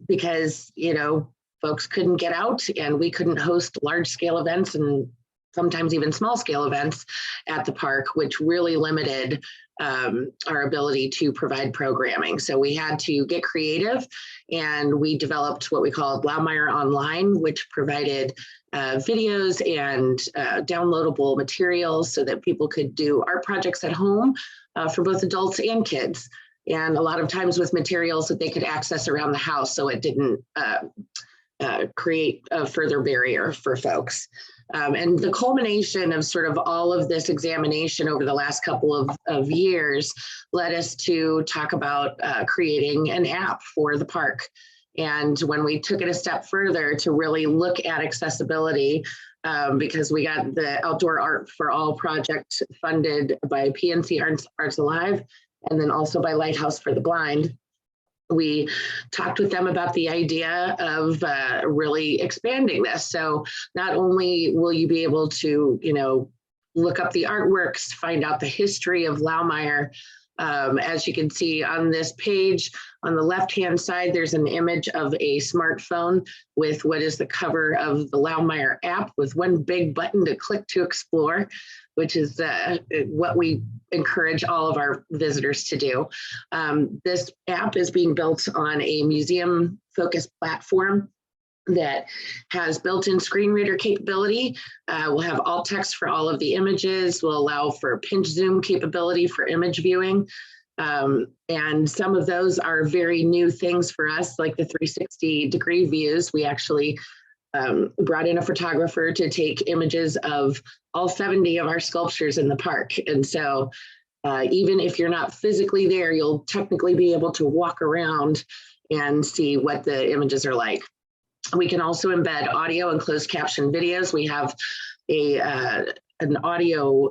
because, you know, folks couldn't get out and we couldn't host large scale events and sometimes even small scale events at the park, which really limited our ability to provide programming. So we had to get creative, and we developed what we called Loudmire Online, which provided videos and downloadable materials so that people could do art projects at home for both adults and kids. And a lot of times with materials that they could access around the house, so it didn't create a further barrier for folks. And the culmination of sort of all of this examination over the last couple of years led us to talk about creating an app for the park. And when we took it a step further to really look at accessibility, because we got the Outdoor Art for All project funded by PNC Arts Alive, and then also by Lighthouse for the Blind, we talked with them about the idea of really expanding this. So not only will you be able to, you know, look up the artworks, find out the history of Loudmire. As you can see on this page, on the left-hand side, there's an image of a smartphone with what is the cover of the Loudmire app with one big button to click to explore, which is what we encourage all of our visitors to do. This app is being built on a museum-focused platform that has built-in screen reader capability. We'll have alt text for all of the images. We'll allow for pinch zoom capability for image viewing. And some of those are very new things for us, like the 360-degree views. We actually brought in a photographer to take images of all 70 of our sculptures in the park. And so even if you're not physically there, you'll technically be able to walk around and see what the images are like. We can also embed audio and closed caption videos. We have an audio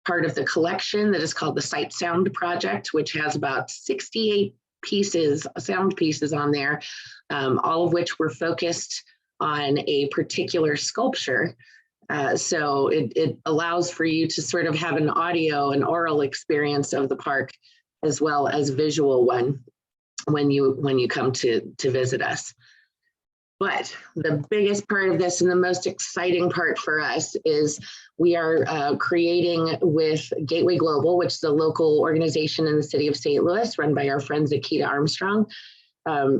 part of the collection that is called the Sight Sound Project, which has about 68 pieces, sound pieces on there, all of which were focused on a particular sculpture. So it allows for you to sort of have an audio and oral experience of the park as well as visual one when you come to visit us. But the biggest part of this and the most exciting part for us is we are creating with Gateway Global, which is a local organization in the city of St. Louis run by our friends Akita Armstrong.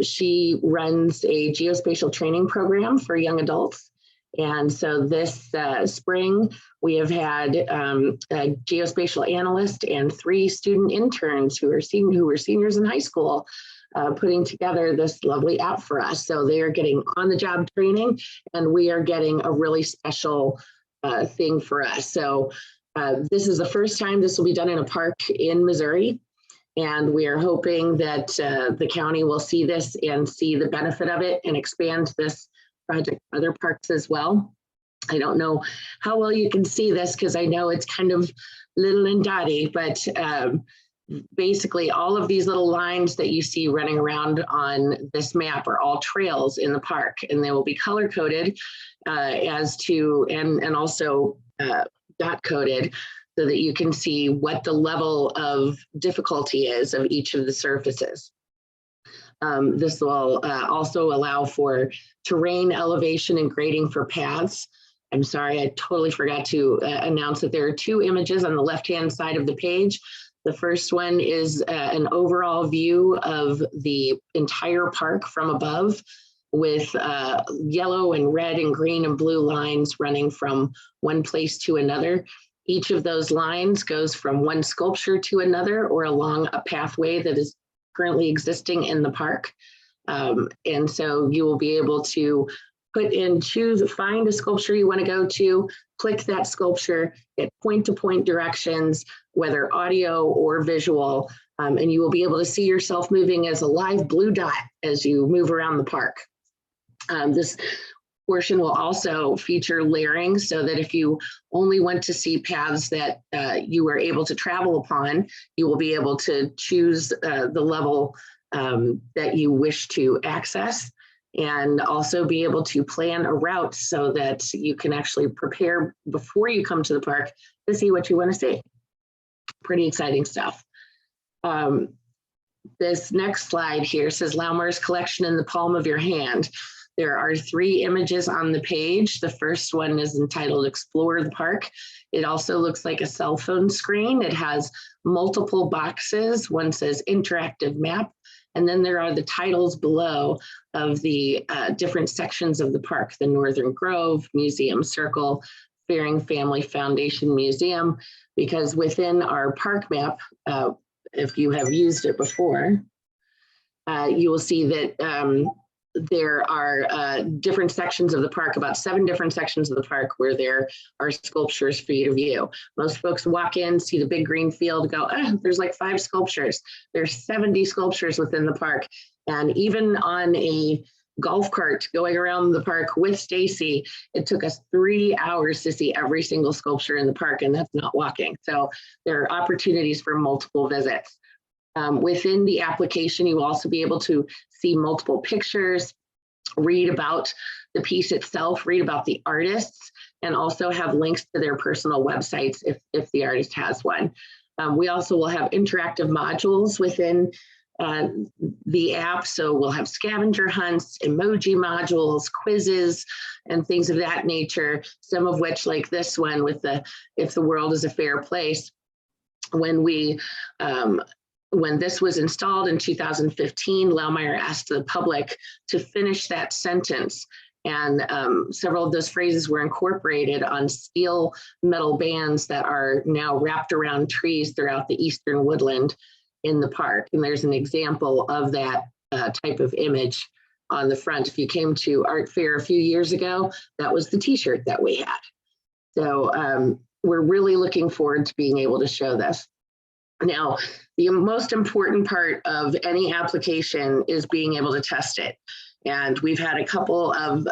She runs a geospatial training program for young adults. And so this spring, we have had a geospatial analyst and 3 student interns who were seniors in high school putting together this lovely app for us. So they are getting on-the-job training, and we are getting a really special thing for us. So this is the first time this will be done in a park in Missouri. And we are hoping that the county will see this and see the benefit of it and expand this project to other parks as well. I don't know how well you can see this because I know it's kind of little and dotty, but basically all of these little lines that you see running around on this map are all trails in the park, and they will be color coded as to, and also dot coded so that you can see what the level of difficulty is of each of the surfaces. This will also allow for terrain, elevation, and grading for paths. I'm sorry, I totally forgot to announce that there are 2 images on the left-hand side of the page. The first one is an overall view of the entire park from above with yellow and red and green and blue lines running from one place to another. Each of those lines goes from one sculpture to another or along a pathway that is currently existing in the park. And so you will be able to put in, find a sculpture you want to go to, click that sculpture, get point-to-point directions, whether audio or visual, and you will be able to see yourself moving as a live blue dot as you move around the park. This portion will also feature layering so that if you only want to see paths that you are able to travel upon, you will be able to choose the level that you wish to access, and also be able to plan a route so that you can actually prepare before you come to the park to see what you want to see. Pretty exciting stuff. This next slide here says Laumar's collection in the palm of your hand. There are 3 images on the page. The first one is entitled Explore the Park. It also looks like a cell phone screen. It has multiple boxes. One says interactive map. And then there are the titles below of the different sections of the park: the Northern Grove, Museum Circle, Fearing Family Foundation Museum, because within our park map, if you have used it before, you will see that there are different sections of the park, about 7 different sections of the park where there are sculptures for you to view. Most folks walk in, see the big green field, go, there's like 5 sculptures. There's 70 sculptures within the park. And even on a golf cart going around the park with Stacy, it took us 3 hours to see every single sculpture in the park, and that's not walking. So there are opportunities for multiple visits. Within the application, you will also be able to see multiple pictures, read about the piece itself, read about the artists, and also have links to their personal websites if the artist has one. We also will have interactive modules within the app. So we'll have scavenger hunts, emoji modules, quizzes, and things of that nature, some of which, like this one with the If the World is a Fair Place, when this was installed in 2015, Laumeier asked the public to finish that sentence. And several of those phrases were incorporated on steel metal bands that are now wrapped around trees throughout the eastern woodland in the park. And there's an example of that type of image on the front. If you came to Art Fair a few years ago, that was the t-shirt that we had. So we're really looking forward to being able to show this. Now, the most important part of any application is being able to test it. And we've had a couple of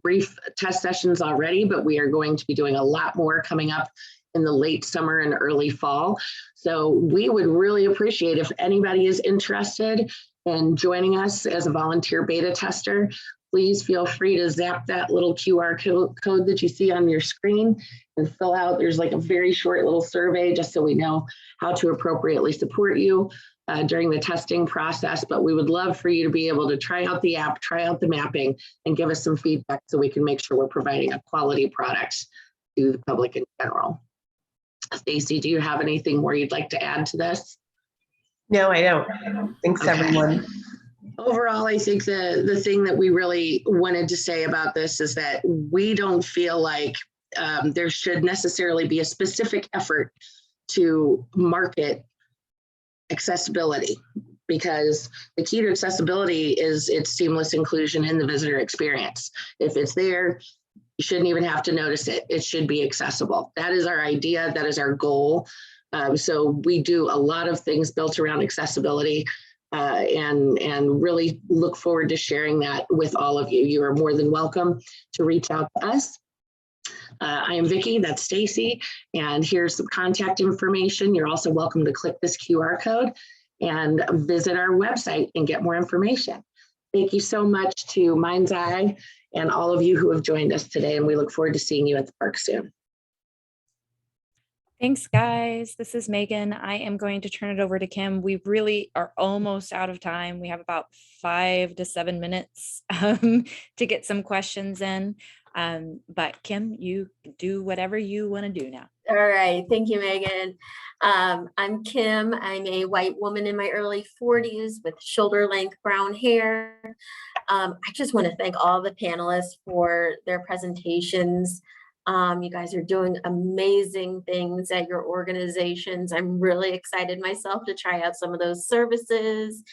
brief test sessions already, but we are going to be doing a lot more coming up in the late summer and early fall. So we would really appreciate if anybody is interested in joining us as a volunteer beta tester. Please feel free to zap that little QR code that you see on your screen and fill out. There's like a very short little survey just so we know how to appropriately support you during the testing process. But we would love for you to be able to try out the app, try out the mapping, and give us some feedback so we can make sure we're providing a quality product to the public in general. Stacy, do you have anything more you'd like to add to this? No, I don't. Thanks, Okay. everyone. Overall, I think the thing that we really wanted to say about this is that we don't feel like there should necessarily be a specific effort to market accessibility, because the key to accessibility is its seamless inclusion in the visitor experience. If it's there, you shouldn't even have to notice it. It should be accessible. That is our idea. That is our goal. So we do a lot of things built around accessibility. And really look forward to sharing that with all of you. You are more than welcome to reach out to us. I am Vicki, that's Stacy, and here's some contact information. You're also welcome to click this QR code and visit our website and get more information. Thank you so much to Mind's Eye and all of you who have joined us today, and we look forward to seeing you at the park soon. Thanks, guys. This is Megan. I am going to turn it over to Kim. We really are almost out of time. We have about 5 to 7 minutes to get some questions in. But Kim, you do whatever you want to do now. All right. Thank you, Megan. I'm Kim. I'm a white woman in my early 40s with shoulder length brown hair. I just want to thank all the panelists for their presentations. You guys are doing amazing things at your organizations. I'm really excited myself to try out some of those services,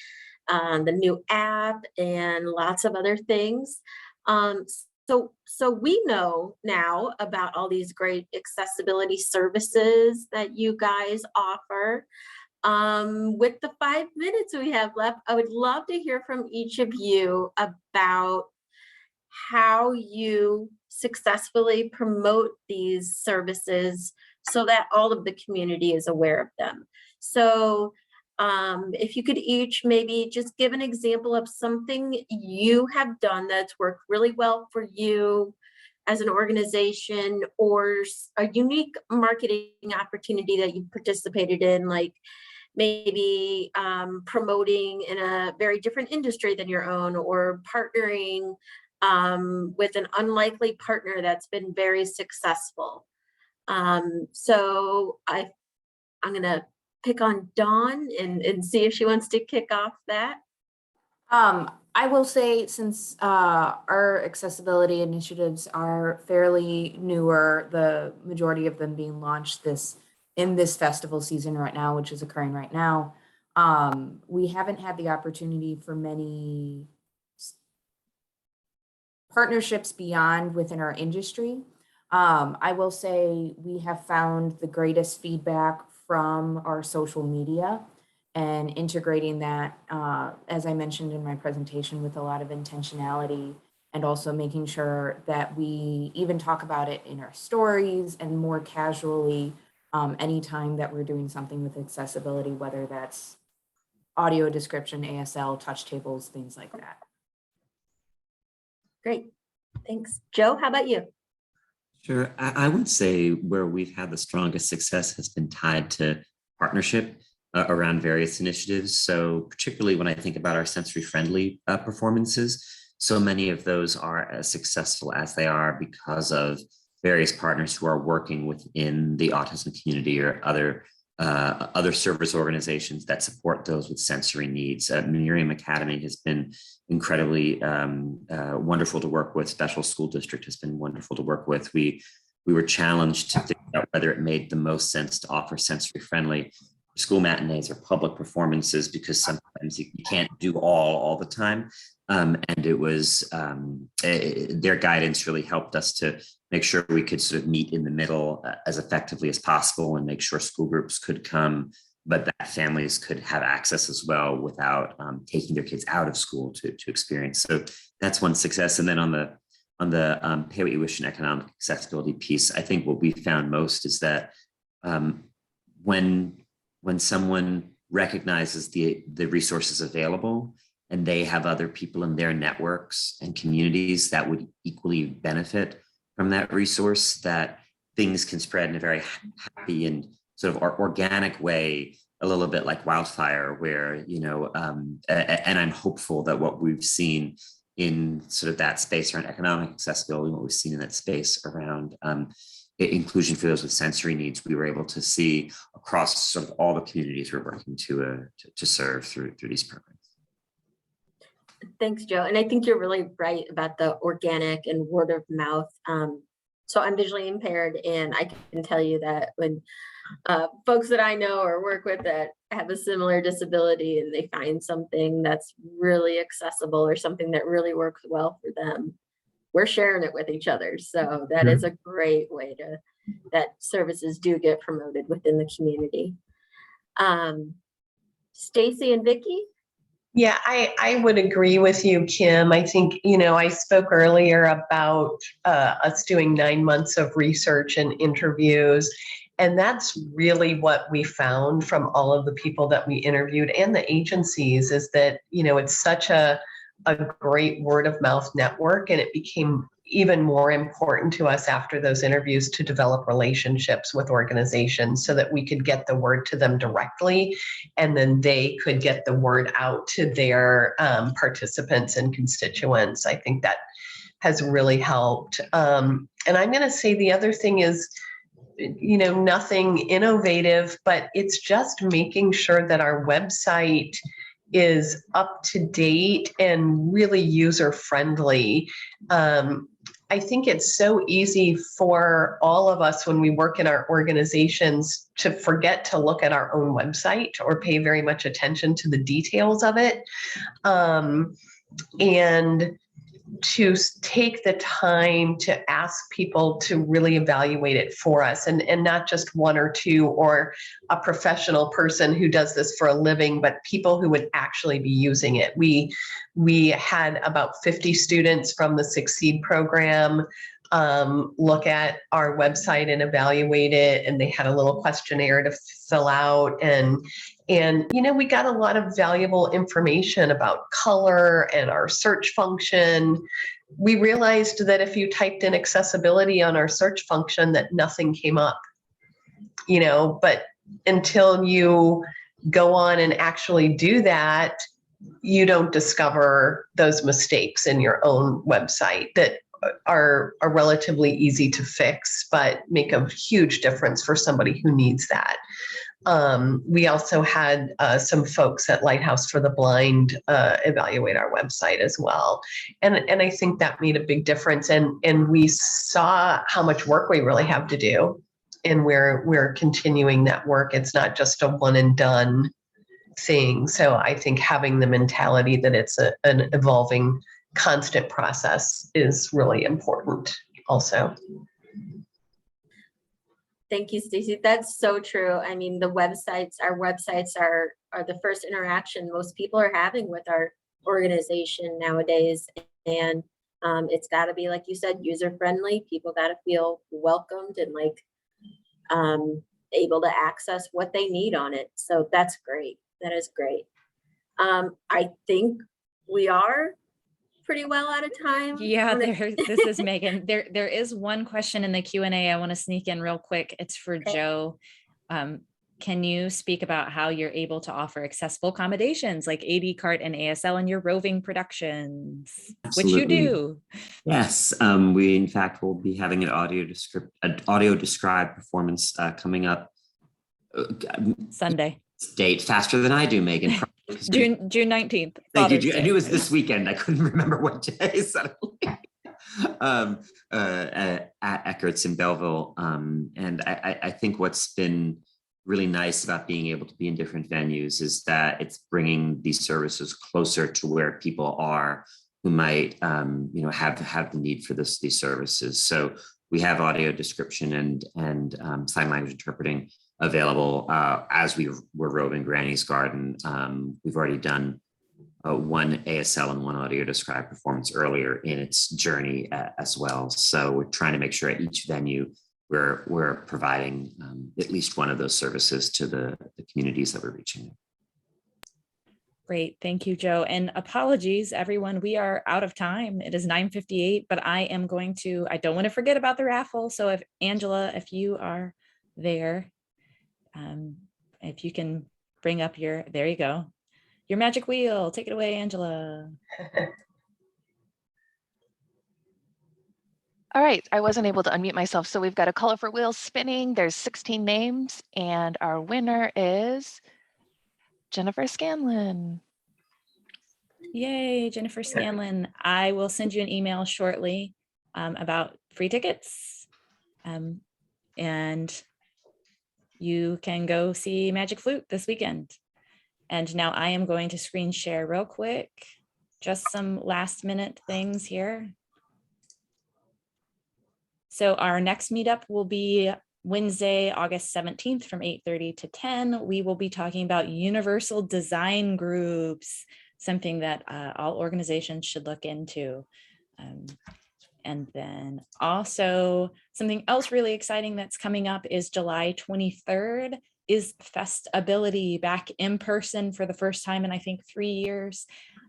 the new app, and lots of other things. So we know now about all these great accessibility services that you guys offer. With the 5 minutes we have left, I would love to hear from each of you about how you successfully promote these services so that all of the community is aware of them. So if you could each maybe just give an example of something you have done that's worked really well for you as an organization, or a unique marketing opportunity that you participated in, like maybe promoting in a very different industry than your own, or partnering with an unlikely partner that's been very successful. So I'm gonna pick on Dawn and see if she wants to kick off that. I will say, since our accessibility initiatives are fairly newer, the majority of them being launched in this festival season right now, which is occurring right now, we haven't had the opportunity for many partnerships beyond within our industry. I will say we have found the greatest feedback from our social media and integrating that, as I mentioned in my presentation, with a lot of intentionality, and also making sure that we even talk about it in our stories and more casually anytime that we're doing something with accessibility, whether that's audio description, ASL, touch tables, things like that. Great, thanks. Joe, how about you? Sure. I would say where we've had the strongest success has been tied to partnership around various initiatives. So particularly when I think about our sensory-friendly performances, so many of those are as successful as they are because of various partners who are working within the autism community or other service organizations that support those with sensory needs. Miriam Academy has been incredibly wonderful to work with. Special School District has been wonderful to work with. We were challenged to think about whether it made the most sense to offer sensory-friendly school matinees or public performances, because sometimes you can't do all the time. And it was their guidance really helped us to make sure we could sort of meet in the middle as effectively as possible, and make sure school groups could come, but that families could have access as well without taking their kids out of school to experience. So that's one success. And then on the pay what you wish and economic accessibility piece, I think what we found most is that when someone recognizes the resources available, and they have other people in their networks and communities that would equally benefit from that resource, that things can spread in a very happy and sort of organic way, a little bit like wildfire, where, and I'm hopeful that what we've seen in sort of that space around economic accessibility, what we've seen in that space around inclusion for those with sensory needs, we were able to see across sort of all the communities we're working to serve through these programs. Thanks, Joe. And I think you're really right about the organic and word of mouth. So I'm visually impaired, and I can tell you that when folks that I know or work with that have a similar disability and they find something that's really accessible or something that really works well for them, we're sharing it with each other. So that is a great way that services do get promoted within the community. Stacy and Vicki? Yeah, I would agree with you, Kim. I think, I spoke earlier about us doing 9 months of research and interviews. And that's really what we found from all of the people that we interviewed and the agencies, is that, it's such a great word of mouth network. And it became even more important to us after those interviews to develop relationships with organizations so that we could get the word to them directly, and then they could get the word out to their participants and constituents. I think that has really helped. And I'm going to say the other thing is, nothing innovative, but it's just making sure that our website is up to date and really user friendly. I think it's so easy for all of us when we work in our organizations to forget to look at our own website or pay very much attention to the details of it. And take the time to ask people to really evaluate it for us, and not just one or two or a professional person who does this for a living, but people who would actually be using it. We had about 50 students from the Succeed program look at our website and evaluate it, and they had a little questionnaire to fill out, and we got a lot of valuable information about color and our search function. We realized that if you typed in accessibility on our search function, that nothing came up, but until you go on and actually do that, you don't discover those mistakes in your own website that are relatively easy to fix, but make a huge difference for somebody who needs that. We also had some folks at Lighthouse for the Blind evaluate our website as well. And I think that made a big difference. And we saw how much work we really have to do. And we're continuing that work. It's not just a one and done thing. So I think having the mentality that it's an evolving, constant process is really important also. Thank you, Stacey. That's so true. I mean, our websites are the first interaction most people are having with our organization nowadays. And it's got to be, like you said, user friendly. People got to feel welcomed and able to access what they need on it. So that's great. That is great. I think we are pretty well out of time. Yeah, this is Megan. There is one question in the Q&A I want to sneak in real quick. It's for Joe. Can you speak about how you're able to offer accessible accommodations like AD cart and ASL in your roving productions, Absolutely. which you do? Yes, we in fact will be having an audio described performance coming up Sunday. Date faster than I do, Megan. June 19th. Thank you. I knew it was this weekend. I couldn't remember what day suddenly. At Eckert's in Belleville. And I think what's been really nice about being able to be in different venues is that it's bringing these services closer to where people are who might have the need for these services. So we have audio description and sign language interpreting available as we were roving Granny's Garden. We've already done one ASL and one audio described performance earlier in its journey as well. So we're trying to make sure at each venue we're providing at least one of those services to the communities that we're reaching. Great. Thank you, Joe. And apologies, everyone. We are out of time. It is 9:58, but I don't want to forget about the raffle. So if Angela, if you are there, if you can bring up there you go. Your magic wheel. Take it away, Angela. All right, I wasn't able to unmute myself. So we've got a colorful wheel spinning. There's 16 names and our winner is Jennifer Scanlon. Yay, Jennifer Scanlon. I will send you an email shortly about free tickets. And you can go see Magic Flute this weekend. And now I am going to screen share real quick. Just some last minute things here. So our next meetup will be Wednesday, August 17th from 8:30 to 10. We will be talking about universal design groups, something that all organizations should look into. And then also something else really exciting that's coming up is July 23rd is Festability, back in person for the first time in I think 3 years.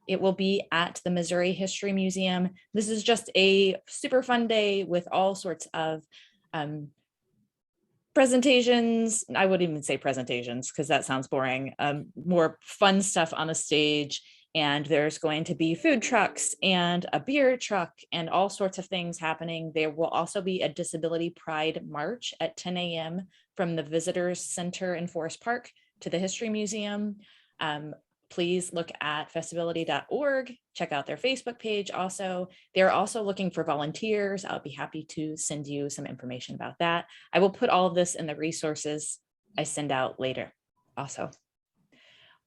It will be at the Missouri History Museum. This is just a super fun day with all sorts of presentations. I wouldn't even say presentations because that sounds boring. More fun stuff on the stage. And there's going to be food trucks and a beer truck and all sorts of things happening. There will also be a Disability Pride March at 10 a.m. from the Visitors Center in Forest Park to the History Museum. Please look at festability.org, check out their Facebook page also. They're also looking for volunteers. I'll be happy to send you some information about that. I will put all of this in the resources I send out later also.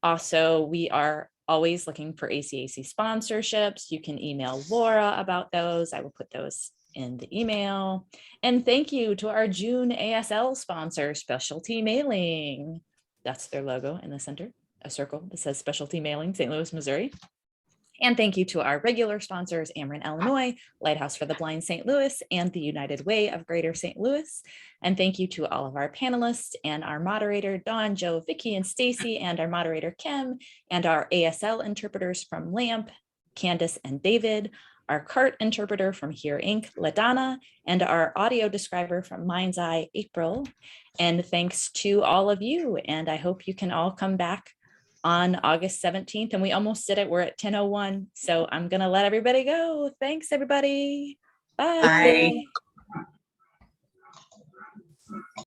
Also, we are always looking for ACAC sponsorships. You can email Laura about those. I will put those in the email. And thank you to our June ASL sponsor, Specialty Mailing. That's their logo in the center, a circle that says Specialty Mailing, St. Louis, Missouri. And thank you to our regular sponsors, Ameren, Illinois, Lighthouse for the Blind St. Louis, and the United Way of Greater St. Louis. And thank you to all of our panelists and our moderator, Dawn, Joe, Vicky, and Stacy, and our moderator, Kim, and our ASL interpreters from LAMP, Candace and David, our CART interpreter from Here Inc., LaDonna, and our audio describer from Mind's Eye, April. And thanks to all of you. And I hope you can all come back on August 17th, and we almost did it. We're at 10:01. So I'm going to let everybody go. Thanks, everybody. Bye. Bye.